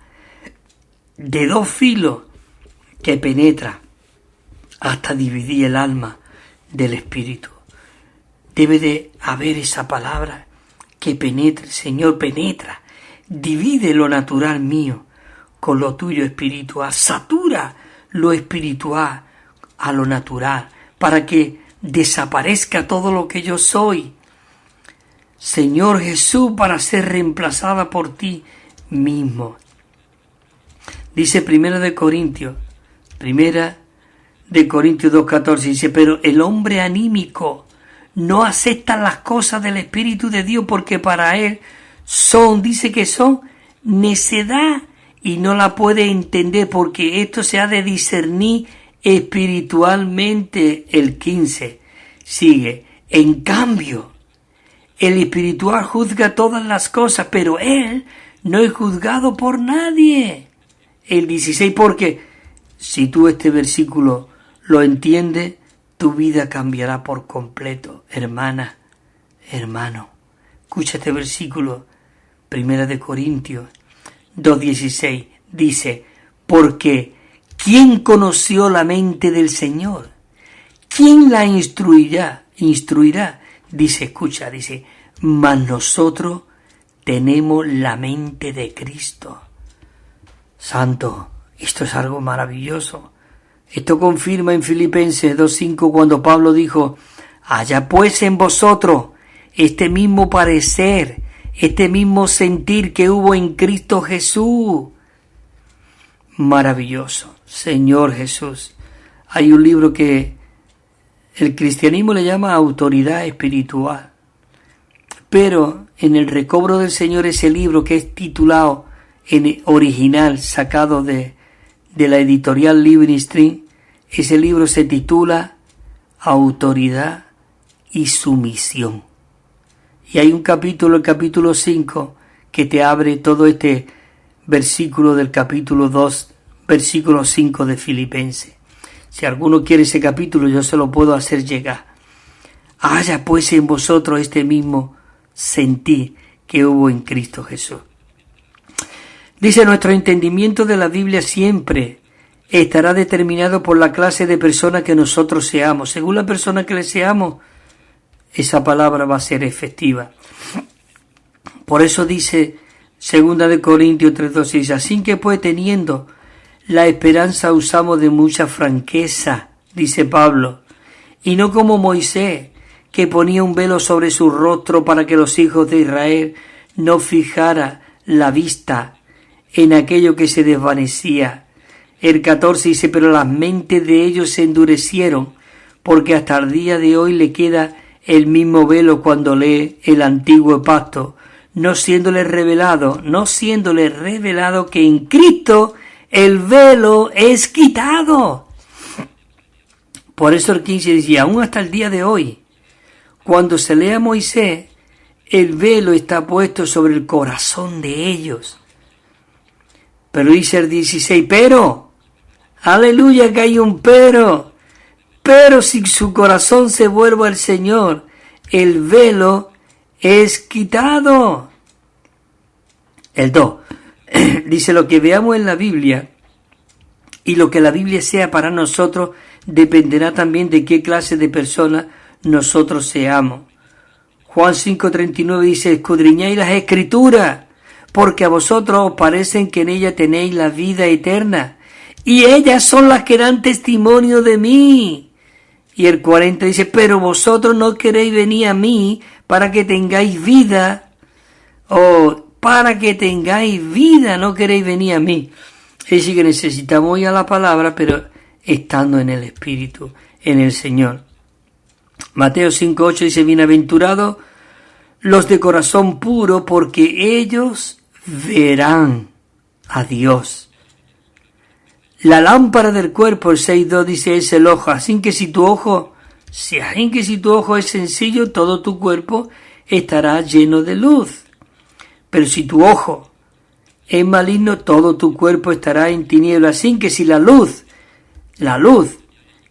de dos filos que penetra hasta dividir el alma del espíritu. Debe de haber esa palabra que penetre. Señor, penetra, divide lo natural mío con lo tuyo espiritual, satura lo espiritual a lo natural, para que desaparezca todo lo que yo soy, Señor Jesús, para ser reemplazada por ti mismo. Dice Primera de Corintios 2:14, dice: pero el hombre anímico no acepta las cosas del Espíritu de Dios, porque para él dice que son necedad, y no la puede entender, porque esto se ha de discernir espiritualmente. El 15 sigue: en cambio, el espiritual juzga todas las cosas, pero él no es juzgado por nadie. El 16, porque si tú este versículo lo entiendes, tu vida cambiará por completo. Hermana, hermano, escucha este versículo, Primera de Corintios 2:16, dice: porque ¿quién conoció la mente del Señor? ¿Quién la instruirá? Dice, mas nosotros tenemos la mente de Cristo. Santo, esto es algo maravilloso. Esto confirma en Filipenses 2:5 cuando Pablo dijo: haya pues en vosotros este mismo parecer, este mismo sentir que hubo en Cristo Jesús. Maravilloso, Señor Jesús. Hay un libro que el cristianismo le llama autoridad espiritual, pero en el recobro del Señor, ese libro que es titulado en original, sacado de la editorial Living Stream, ese libro se titula Autoridad y Sumisión. Y hay un capítulo, el capítulo 5, que te abre todo este versículo del capítulo 2, versículo 5 de Filipenses. Si alguno quiere ese capítulo, yo se lo puedo hacer llegar. Haya pues en vosotros este mismo sentir que hubo en Cristo Jesús. Dice: nuestro entendimiento de la Biblia siempre estará determinado por la clase de persona que nosotros seamos. Según la persona que le seamos, esa palabra va a ser efectiva. Por eso dice 2 Corintios 3:12, así que pues, teniendo la esperanza usamos de mucha franqueza, dice Pablo, y no como Moisés, que ponía un velo sobre su rostro para que los hijos de Israel no fijara la vista en aquello que se desvanecía. El 14 dice, pero las mentes de ellos se endurecieron, porque hasta el día de hoy le queda el mismo velo cuando lee el antiguo pacto, no siéndole revelado que en Cristo el velo es quitado. Por eso el 15 decía, aún hasta el día de hoy, cuando se lee a Moisés, el velo está puesto sobre el corazón de ellos. Pero dice el 16, pero, aleluya que hay un pero si su corazón se vuelve al Señor, el velo es quitado. El 2, dice lo que veamos en la Biblia y lo que la Biblia sea para nosotros dependerá también de qué clase de persona nosotros seamos. Juan 5:39 dice, escudriñáis las Escrituras, porque a vosotros os parecen que en ellas tenéis la vida eterna, y ellas son las que dan testimonio de mí. Y el 40 dice, pero vosotros no queréis venir a mí para que tengáis vida, para que tengáis vida, no queréis venir a mí. Es decir, que necesitamos ir a la palabra, pero estando en el Espíritu, en el Señor. Mateo 5:8 dice, bienaventurados los de corazón puro, porque ellos verán a Dios. La lámpara del cuerpo, el 6:2 dice, es el ojo. Así que si tu ojo es sencillo, todo tu cuerpo estará lleno de luz. Pero si tu ojo es maligno, todo tu cuerpo estará en tinieblas. Así que si la luz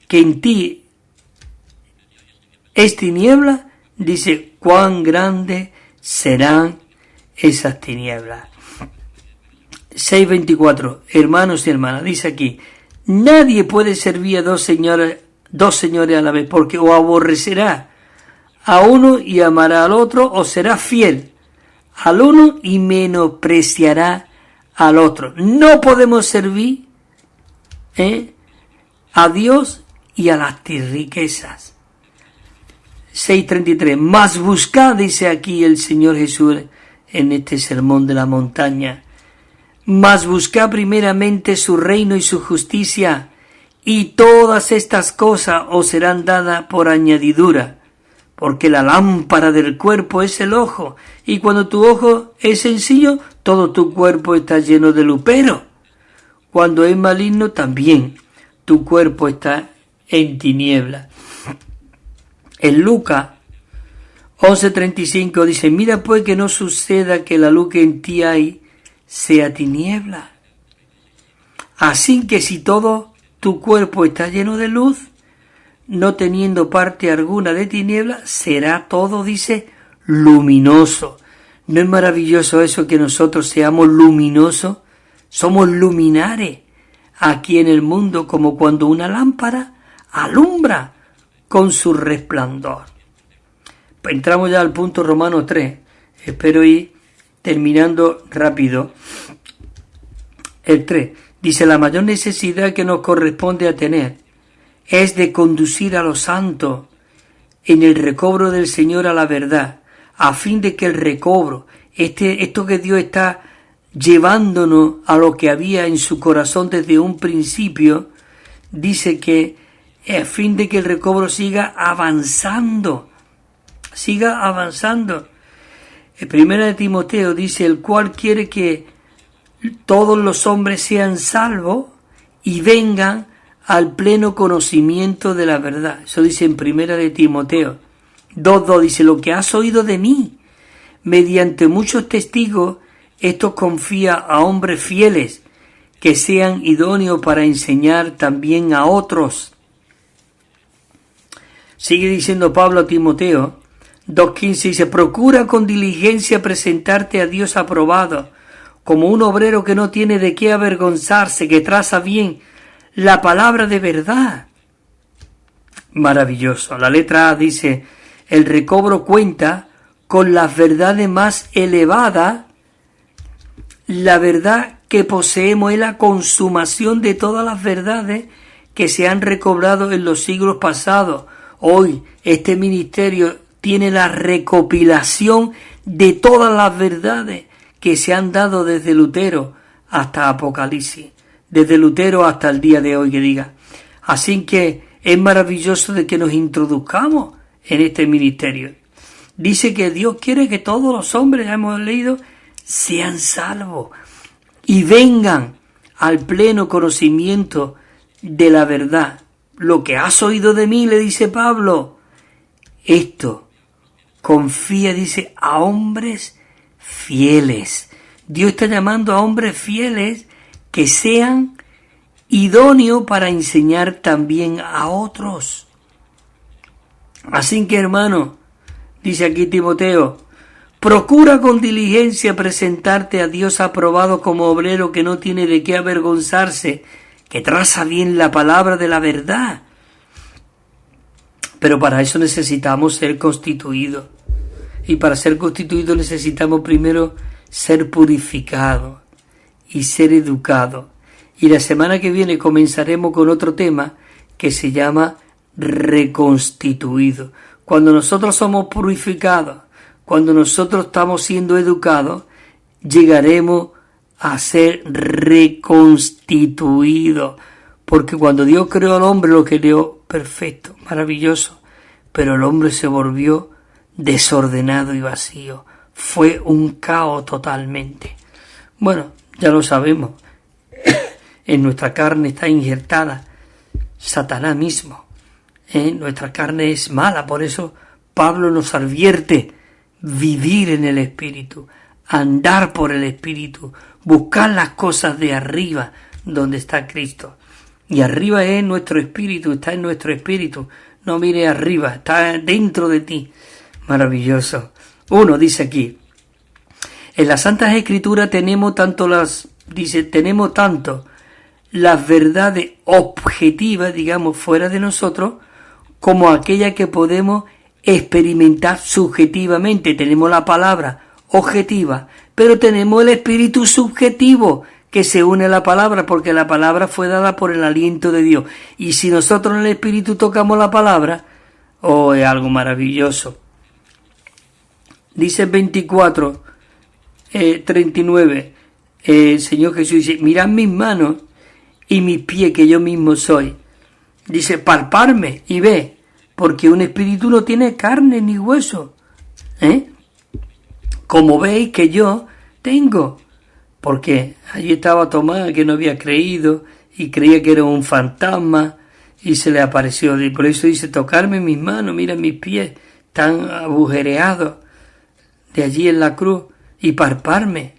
que en ti es tiniebla, dice, cuán grandes serán esas tinieblas. 6:24, hermanos y hermanas, dice aquí, nadie puede servir a dos señores a la vez, porque o aborrecerá a uno y amará al otro, o será fiel al uno y menospreciará al otro. No podemos servir a Dios y a las riquezas. 6:33, mas buscad, dice aquí el Señor Jesús en este sermón de la montaña, mas buscad primeramente su reino y su justicia, y todas estas cosas os serán dadas por añadidura, porque la lámpara del cuerpo es el ojo, y cuando tu ojo es sencillo, todo tu cuerpo está lleno de luz, pero cuando es maligno también tu cuerpo está en tinieblas. En Lucas 11:35 dice, mira pues que no suceda que la luz que en ti hay sea tiniebla. Así que si todo tu cuerpo está lleno de luz, no teniendo parte alguna de tiniebla, será todo, dice, luminoso. ¿No es maravilloso eso que nosotros seamos luminosos? Somos luminares aquí en el mundo, como cuando una lámpara alumbra con su resplandor. Entramos ya al punto Romanos 3. Espero ir terminando rápido. El 3 dice, la mayor necesidad que nos corresponde a tener es de conducir a los santos en el recobro del Señor a la verdad, a fin de que el recobro, esto que Dios está llevándonos a lo que había en su corazón desde un principio, dice que a fin de que el recobro siga avanzando. En 1 Timoteo dice, el cual quiere que todos los hombres sean salvos y vengan al pleno conocimiento de la verdad. Eso dice en 1 Timoteo 2:2, dice, lo que has oído de mí, mediante muchos testigos, esto confía a hombres fieles, que sean idóneos para enseñar también a otros. Sigue diciendo Pablo a Timoteo 2:15, dice, procura con diligencia presentarte a Dios aprobado, como un obrero que no tiene de qué avergonzarse, que traza bien la palabra de verdad. Maravilloso. La letra A dice, el recobro cuenta con las verdades más elevadas, la verdad que poseemos es la consumación de todas las verdades que se han recobrado en los siglos pasados. Hoy este ministerio tiene la recopilación de todas las verdades que se han dado desde Lutero hasta Apocalipsis, desde Lutero hasta el día de hoy, que diga. Así que es maravilloso de que nos introduzcamos en este ministerio. Dice que Dios quiere que todos los hombres, hemos leído, sean salvos y vengan al pleno conocimiento de la verdad. Lo que has oído de mí, le dice Pablo, esto confía, dice, a hombres fieles. Dios está llamando a hombres fieles que sean idóneos para enseñar también a otros. Así que, hermano, dice aquí Timoteo, procura con diligencia presentarte a Dios aprobado como obrero que no tiene de qué avergonzarse, que traza bien la palabra de la verdad. Pero para eso necesitamos ser constituidos. Y para ser constituidos necesitamos primero ser purificados y ser educados. Y la semana que viene comenzaremos con otro tema que se llama reconstituido. Cuando nosotros somos purificados, cuando nosotros estamos siendo educados, llegaremos a ser reconstituidos. Porque cuando Dios creó al hombre, lo creó perfecto, maravilloso. Pero el hombre se volvió desordenado y vacío. Fue un caos totalmente. Bueno, ya lo sabemos. En nuestra carne está injertada Satanás mismo. Nuestra carne es mala, por eso Pablo nos advierte vivir en el Espíritu, andar por el Espíritu, buscar las cosas de arriba donde está Cristo. Y arriba es nuestro espíritu, está en nuestro espíritu. No mire arriba, está dentro de ti. Maravilloso. Uno dice aquí, en las Santas Escrituras tenemos tanto las verdades objetivas, digamos, fuera de nosotros, como aquellas que podemos experimentar subjetivamente. Tenemos la palabra objetiva, pero tenemos el espíritu subjetivo que se une a la palabra, porque la palabra fue dada por el aliento de Dios. Y si nosotros en el espíritu tocamos la palabra, es algo maravilloso. Dice 24, 39, el Señor Jesús dice, mirad mis manos y mis pies, que yo mismo soy. Dice, palparme y ve, porque un espíritu no tiene carne ni hueso, como veis que yo tengo. Porque allí estaba Tomás, que no había creído y creía que era un fantasma, y se le apareció. Por eso dice, tocarme mis manos, mira mis pies tan agujereados de allí en la cruz, y palparme.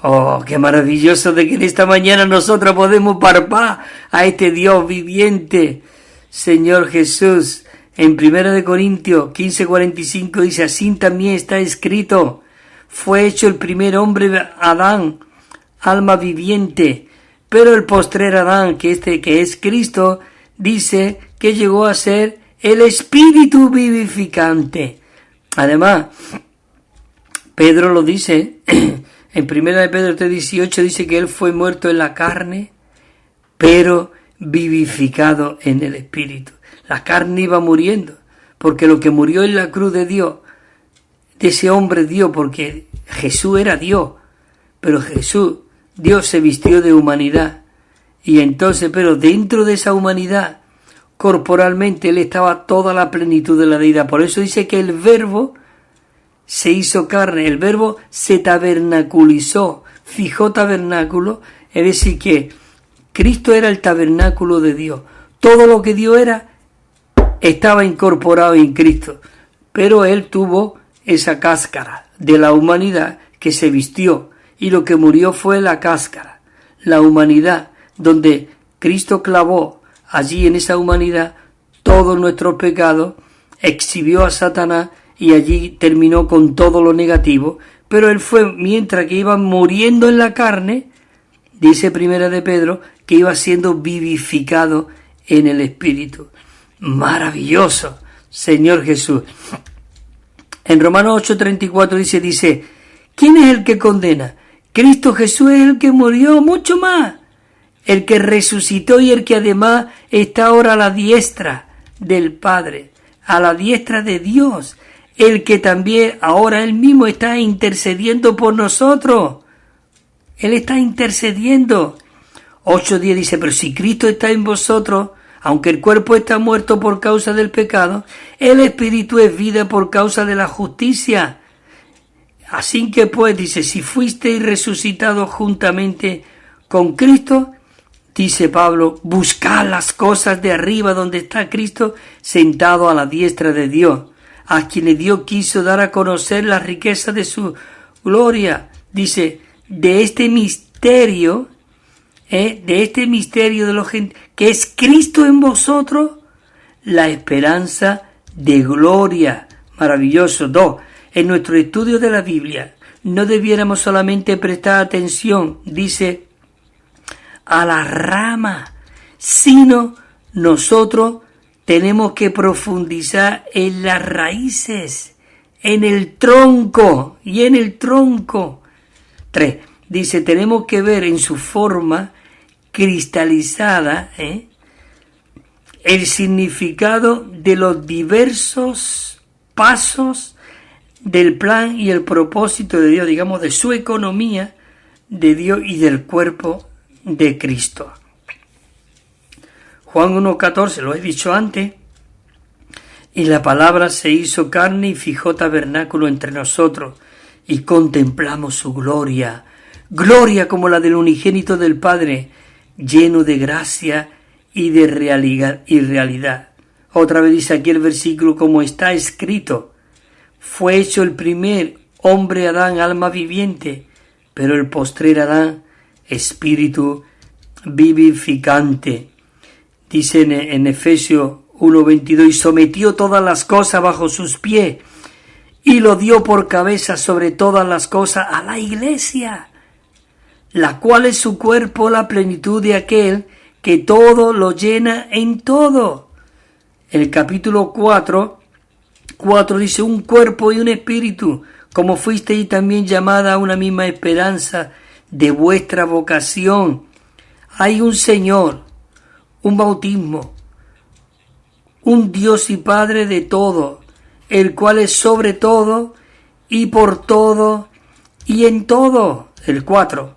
Oh, qué maravilloso de que en esta mañana nosotros podemos palpar a este Dios viviente, Señor Jesús. En 1 Corintios 15:45 dice, así también está escrito, fue hecho el primer hombre Adán, alma viviente, pero el postrer Adán, que es Cristo, dice que llegó a ser el espíritu vivificante. Además, Pedro lo dice, en 1 Pedro 3:18 dice que él fue muerto en la carne, pero vivificado en el espíritu. La carne iba muriendo, porque lo que murió en la cruz de Dios, de ese hombre Dios, porque Jesús era Dios, pero Dios se vistió de humanidad, y entonces, pero dentro de esa humanidad, corporalmente, él estaba toda la plenitud de la deidad. Por eso dice que el verbo se hizo carne, el verbo se tabernaculizó, fijó tabernáculo, es decir que Cristo era el tabernáculo de Dios. Todo lo que Dios era, estaba incorporado en Cristo, pero él tuvo esa cáscara de la humanidad que se vistió, y lo que murió fue la cáscara, la humanidad, donde Cristo clavó allí en esa humanidad todos nuestros pecados, exhibió a Satanás y allí terminó con todo lo negativo, pero él fue, mientras que iba muriendo en la carne, dice Primera de Pedro, que iba siendo vivificado en el Espíritu. Maravilloso, Señor Jesús. En Romanos 8:34 dice, ¿quién es el que condena? Cristo Jesús es el que murió, mucho más, el que resucitó y el que además está ahora a la diestra del Padre, a la diestra de Dios, el que también ahora él mismo está intercediendo por nosotros. Él está intercediendo. 8:10 dice, pero si Cristo está en vosotros, aunque el cuerpo está muerto por causa del pecado, el espíritu es vida por causa de la justicia. Así que pues, dice, si fuisteis resucitados juntamente con Cristo, dice Pablo, buscad las cosas de arriba donde está Cristo sentado a la diestra de Dios, a quienes Dios quiso dar a conocer la riqueza de su gloria. Dice, de este misterio de los gentiles, que es Cristo en vosotros, la esperanza de gloria. Maravilloso. 2. En nuestro estudio de la Biblia no debiéramos solamente prestar atención, dice, a la rama, sino nosotros tenemos que profundizar en las raíces, en el tronco y en el tronco. 3. Dice, tenemos que ver en su forma cristalizada el significado de los diversos pasos del plan y el propósito de Dios, digamos, de su economía, de Dios y del cuerpo de Cristo. Juan 1:14, lo he dicho antes, y la palabra se hizo carne y fijó tabernáculo entre nosotros, y contemplamos su gloria, gloria como la del unigénito del Padre, lleno de gracia y de realidad. Otra vez dice aquí el versículo, como está escrito, fue hecho el primer hombre Adán, alma viviente, pero el postrer Adán, espíritu vivificante. Dice en Efesios 1:22, y sometió todas las cosas bajo sus pies, y lo dio por cabeza sobre todas las cosas a la Iglesia, la cual es su cuerpo, la plenitud de aquel que todo lo llena en todo. El capítulo 4 dice, un cuerpo y un espíritu, como fuisteis también llamada a una misma esperanza de vuestra vocación. Hay un Señor, un bautismo, un Dios y Padre de todo, el cual es sobre todo y por todo y en todo. El 4.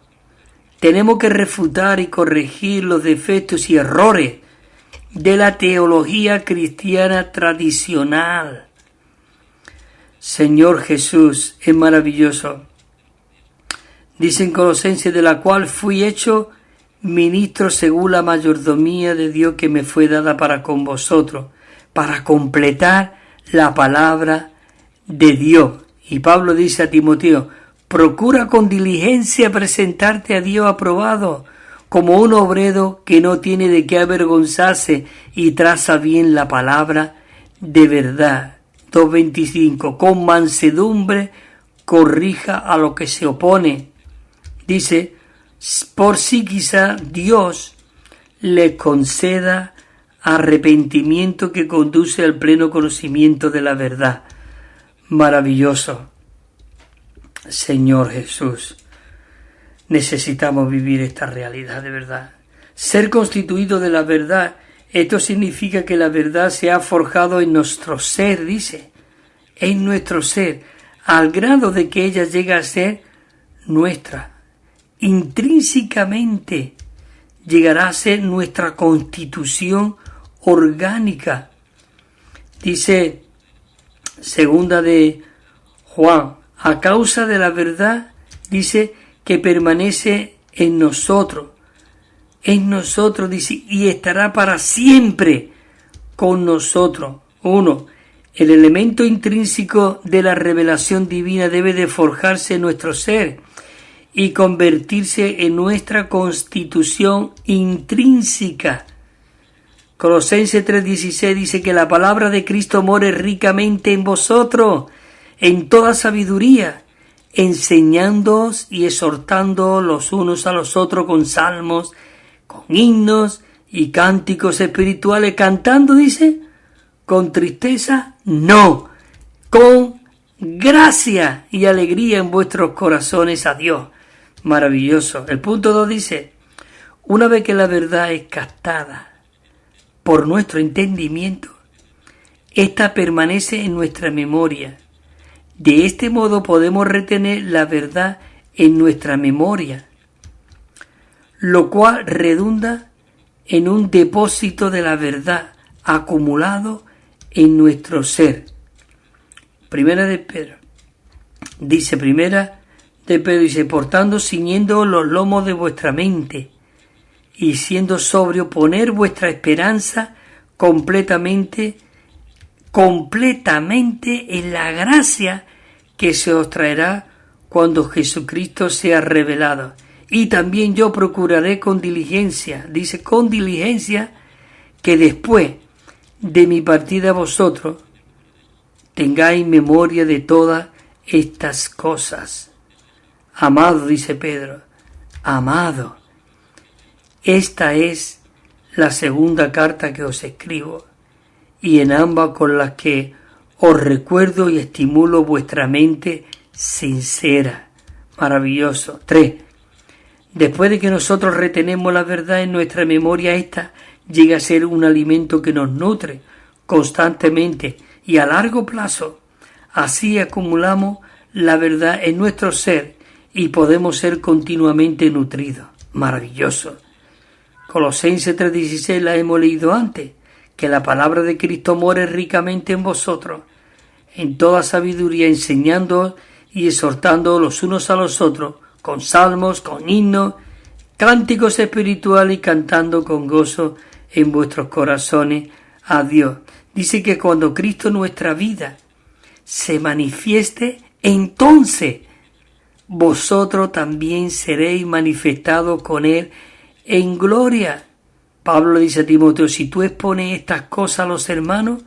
Tenemos que refutar y corregir los defectos y errores de la teología cristiana tradicional. Señor Jesús es maravilloso. Dice en Colosenses, de la cual fui hecho ministro según la mayordomía de Dios que me fue dada para con vosotros, para completar la palabra de Dios. Y Pablo dice a Timoteo, procura con diligencia presentarte a Dios aprobado, como un obrero que no tiene de qué avergonzarse y traza bien la palabra de verdad. 2:25, con mansedumbre corrija a lo que se opone. Dice, por si quizá Dios le conceda arrepentimiento que conduce al pleno conocimiento de la verdad. Maravilloso. Señor Jesús, necesitamos vivir esta realidad de verdad. Ser constituido de la verdad, esto significa que la verdad se ha forjado en nuestro ser, dice, en nuestro ser, al grado de que ella llega a ser nuestra. Intrínsecamente llegará a ser nuestra constitución orgánica. Dice segunda de Juan, a causa de la verdad, dice que permanece en nosotros, dice, y estará para siempre con nosotros. 1. El elemento intrínseco de la revelación divina debe de forjarse en nuestro ser y convertirse en nuestra constitución intrínseca. Colosenses 3:16 dice que la palabra de Cristo more ricamente en vosotros, en toda sabiduría, enseñándoos y exhortándoos los unos a los otros con salmos, con himnos y cánticos espirituales, cantando, dice, con tristeza, no, con gracia y alegría en vuestros corazones a Dios. Maravilloso. El punto 2 dice, una vez que la verdad es captada por nuestro entendimiento, esta permanece en nuestra memoria. De este modo podemos retener la verdad en nuestra memoria, lo cual redunda en un depósito de la verdad acumulado en nuestro ser. Primera de Pedro dice, por tanto, ciñendo los lomos de vuestra mente y siendo sobrio, poner vuestra esperanza completamente en la gracia que se os traerá cuando Jesucristo sea revelado. Y también yo procuraré con diligencia, que después de mi partida vosotros tengáis memoria de todas estas cosas. Amado, dice Pedro, amado, esta es la segunda carta que os escribo, y en ambas con las que os recuerdo y estimulo vuestra mente sincera. Maravilloso. 3. Después de que nosotros retenemos la verdad en nuestra memoria, esta llega a ser un alimento que nos nutre constantemente y a largo plazo. Así acumulamos la verdad en nuestro ser y podemos ser continuamente nutridos. Maravilloso. Colosenses 3:16 la hemos leído antes, que la palabra de Cristo more ricamente en vosotros, en toda sabiduría, enseñándoos y exhortándoos los unos a los otros, con salmos, con himnos, cánticos espirituales y cantando con gozo en vuestros corazones a Dios. Dice que cuando Cristo en nuestra vida se manifieste, entonces vosotros también seréis manifestados con Él en gloria. Pablo le dice a Timoteo, si tú expones estas cosas a los hermanos,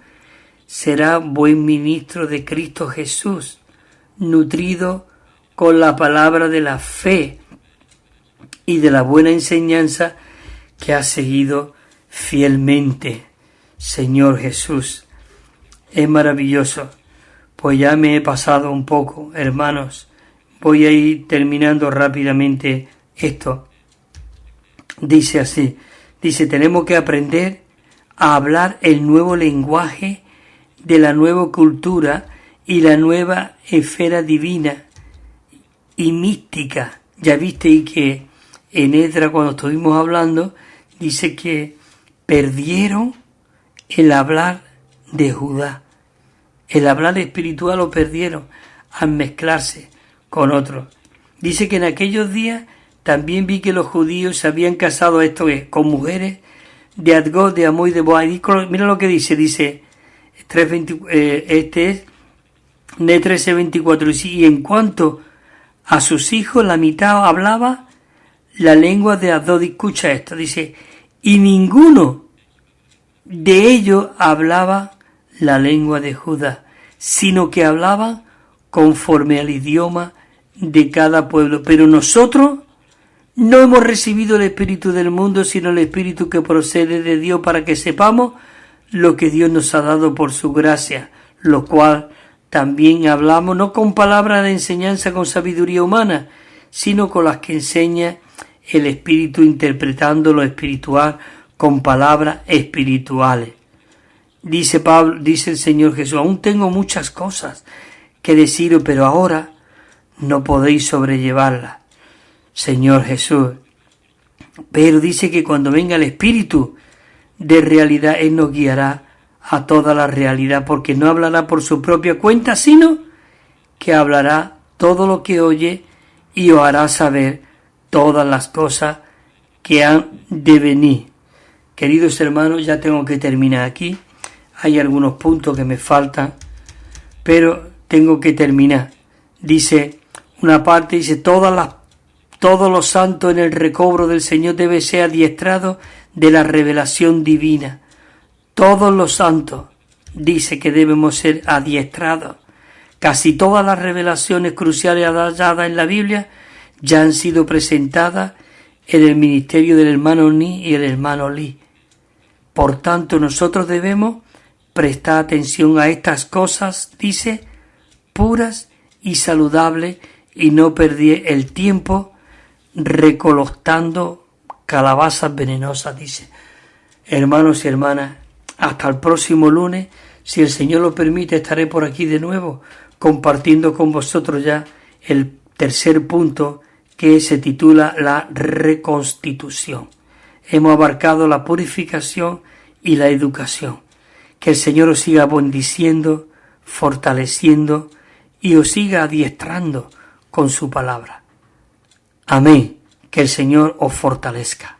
serás buen ministro de Cristo Jesús, nutrido con la palabra de la fe y de la buena enseñanza que has seguido fielmente. Señor Jesús, es maravilloso. Pues ya me he pasado un poco, hermanos. Voy a ir terminando rápidamente esto. Dice así, tenemos que aprender a hablar el nuevo lenguaje de la nueva cultura y la nueva esfera divina y mística. Ya visteis que en Esdras, cuando estuvimos hablando, dice que perdieron el hablar de Judá. El hablar espiritual lo perdieron al mezclarse con otros. Dice que en aquellos días también vi que los judíos se habían casado con mujeres de Adgod, de Amó y de Moab. Mira lo que dice 3:20, este es de 13:24. Y en cuanto a sus hijos, la mitad hablaba la lengua de Adgod. Escucha esto, dice, y ninguno de ellos hablaba la lengua de Judá, sino que hablaban conforme al idioma de cada pueblo. Pero nosotros no hemos recibido el espíritu del mundo, sino el espíritu que procede de Dios, para que sepamos lo que Dios nos ha dado por su gracia, lo cual también hablamos no con palabras de enseñanza con sabiduría humana, sino con las que enseña el Espíritu, interpretando lo espiritual con palabras espirituales. Dice Pablo, dice el Señor Jesús, aún tengo muchas cosas que deciros, pero ahora no podéis sobrellevarlas. Señor Jesús. Pero dice que cuando venga el Espíritu de realidad, Él nos guiará a toda la realidad, porque no hablará por su propia cuenta, sino que hablará todo lo que oye y os hará saber todas las cosas que han de venir. Queridos hermanos, ya tengo que terminar aquí. Hay algunos puntos que me faltan, pero tengo que terminar. Dice, una parte dice, todos los santos en el recobro del Señor deben ser adiestrados de la revelación divina. Todos los santos dice que debemos ser adiestrados. Casi todas las revelaciones cruciales halladas en la Biblia ya han sido presentadas en el ministerio del hermano Ni y el hermano Li. Por tanto, nosotros debemos prestar atención a estas cosas, dice, puras y saludables, y no perder el tiempo recolectando calabazas venenosas, dice. Hermanos y hermanas, hasta el próximo lunes, si el Señor lo permite, estaré por aquí de nuevo, compartiendo con vosotros ya el tercer punto, que se titula la reconstitución. Hemos abarcado la purificación y la educación. Que el Señor os siga bendiciendo, fortaleciendo y os siga adiestrando con su palabra. Amén. Que el Señor os fortalezca.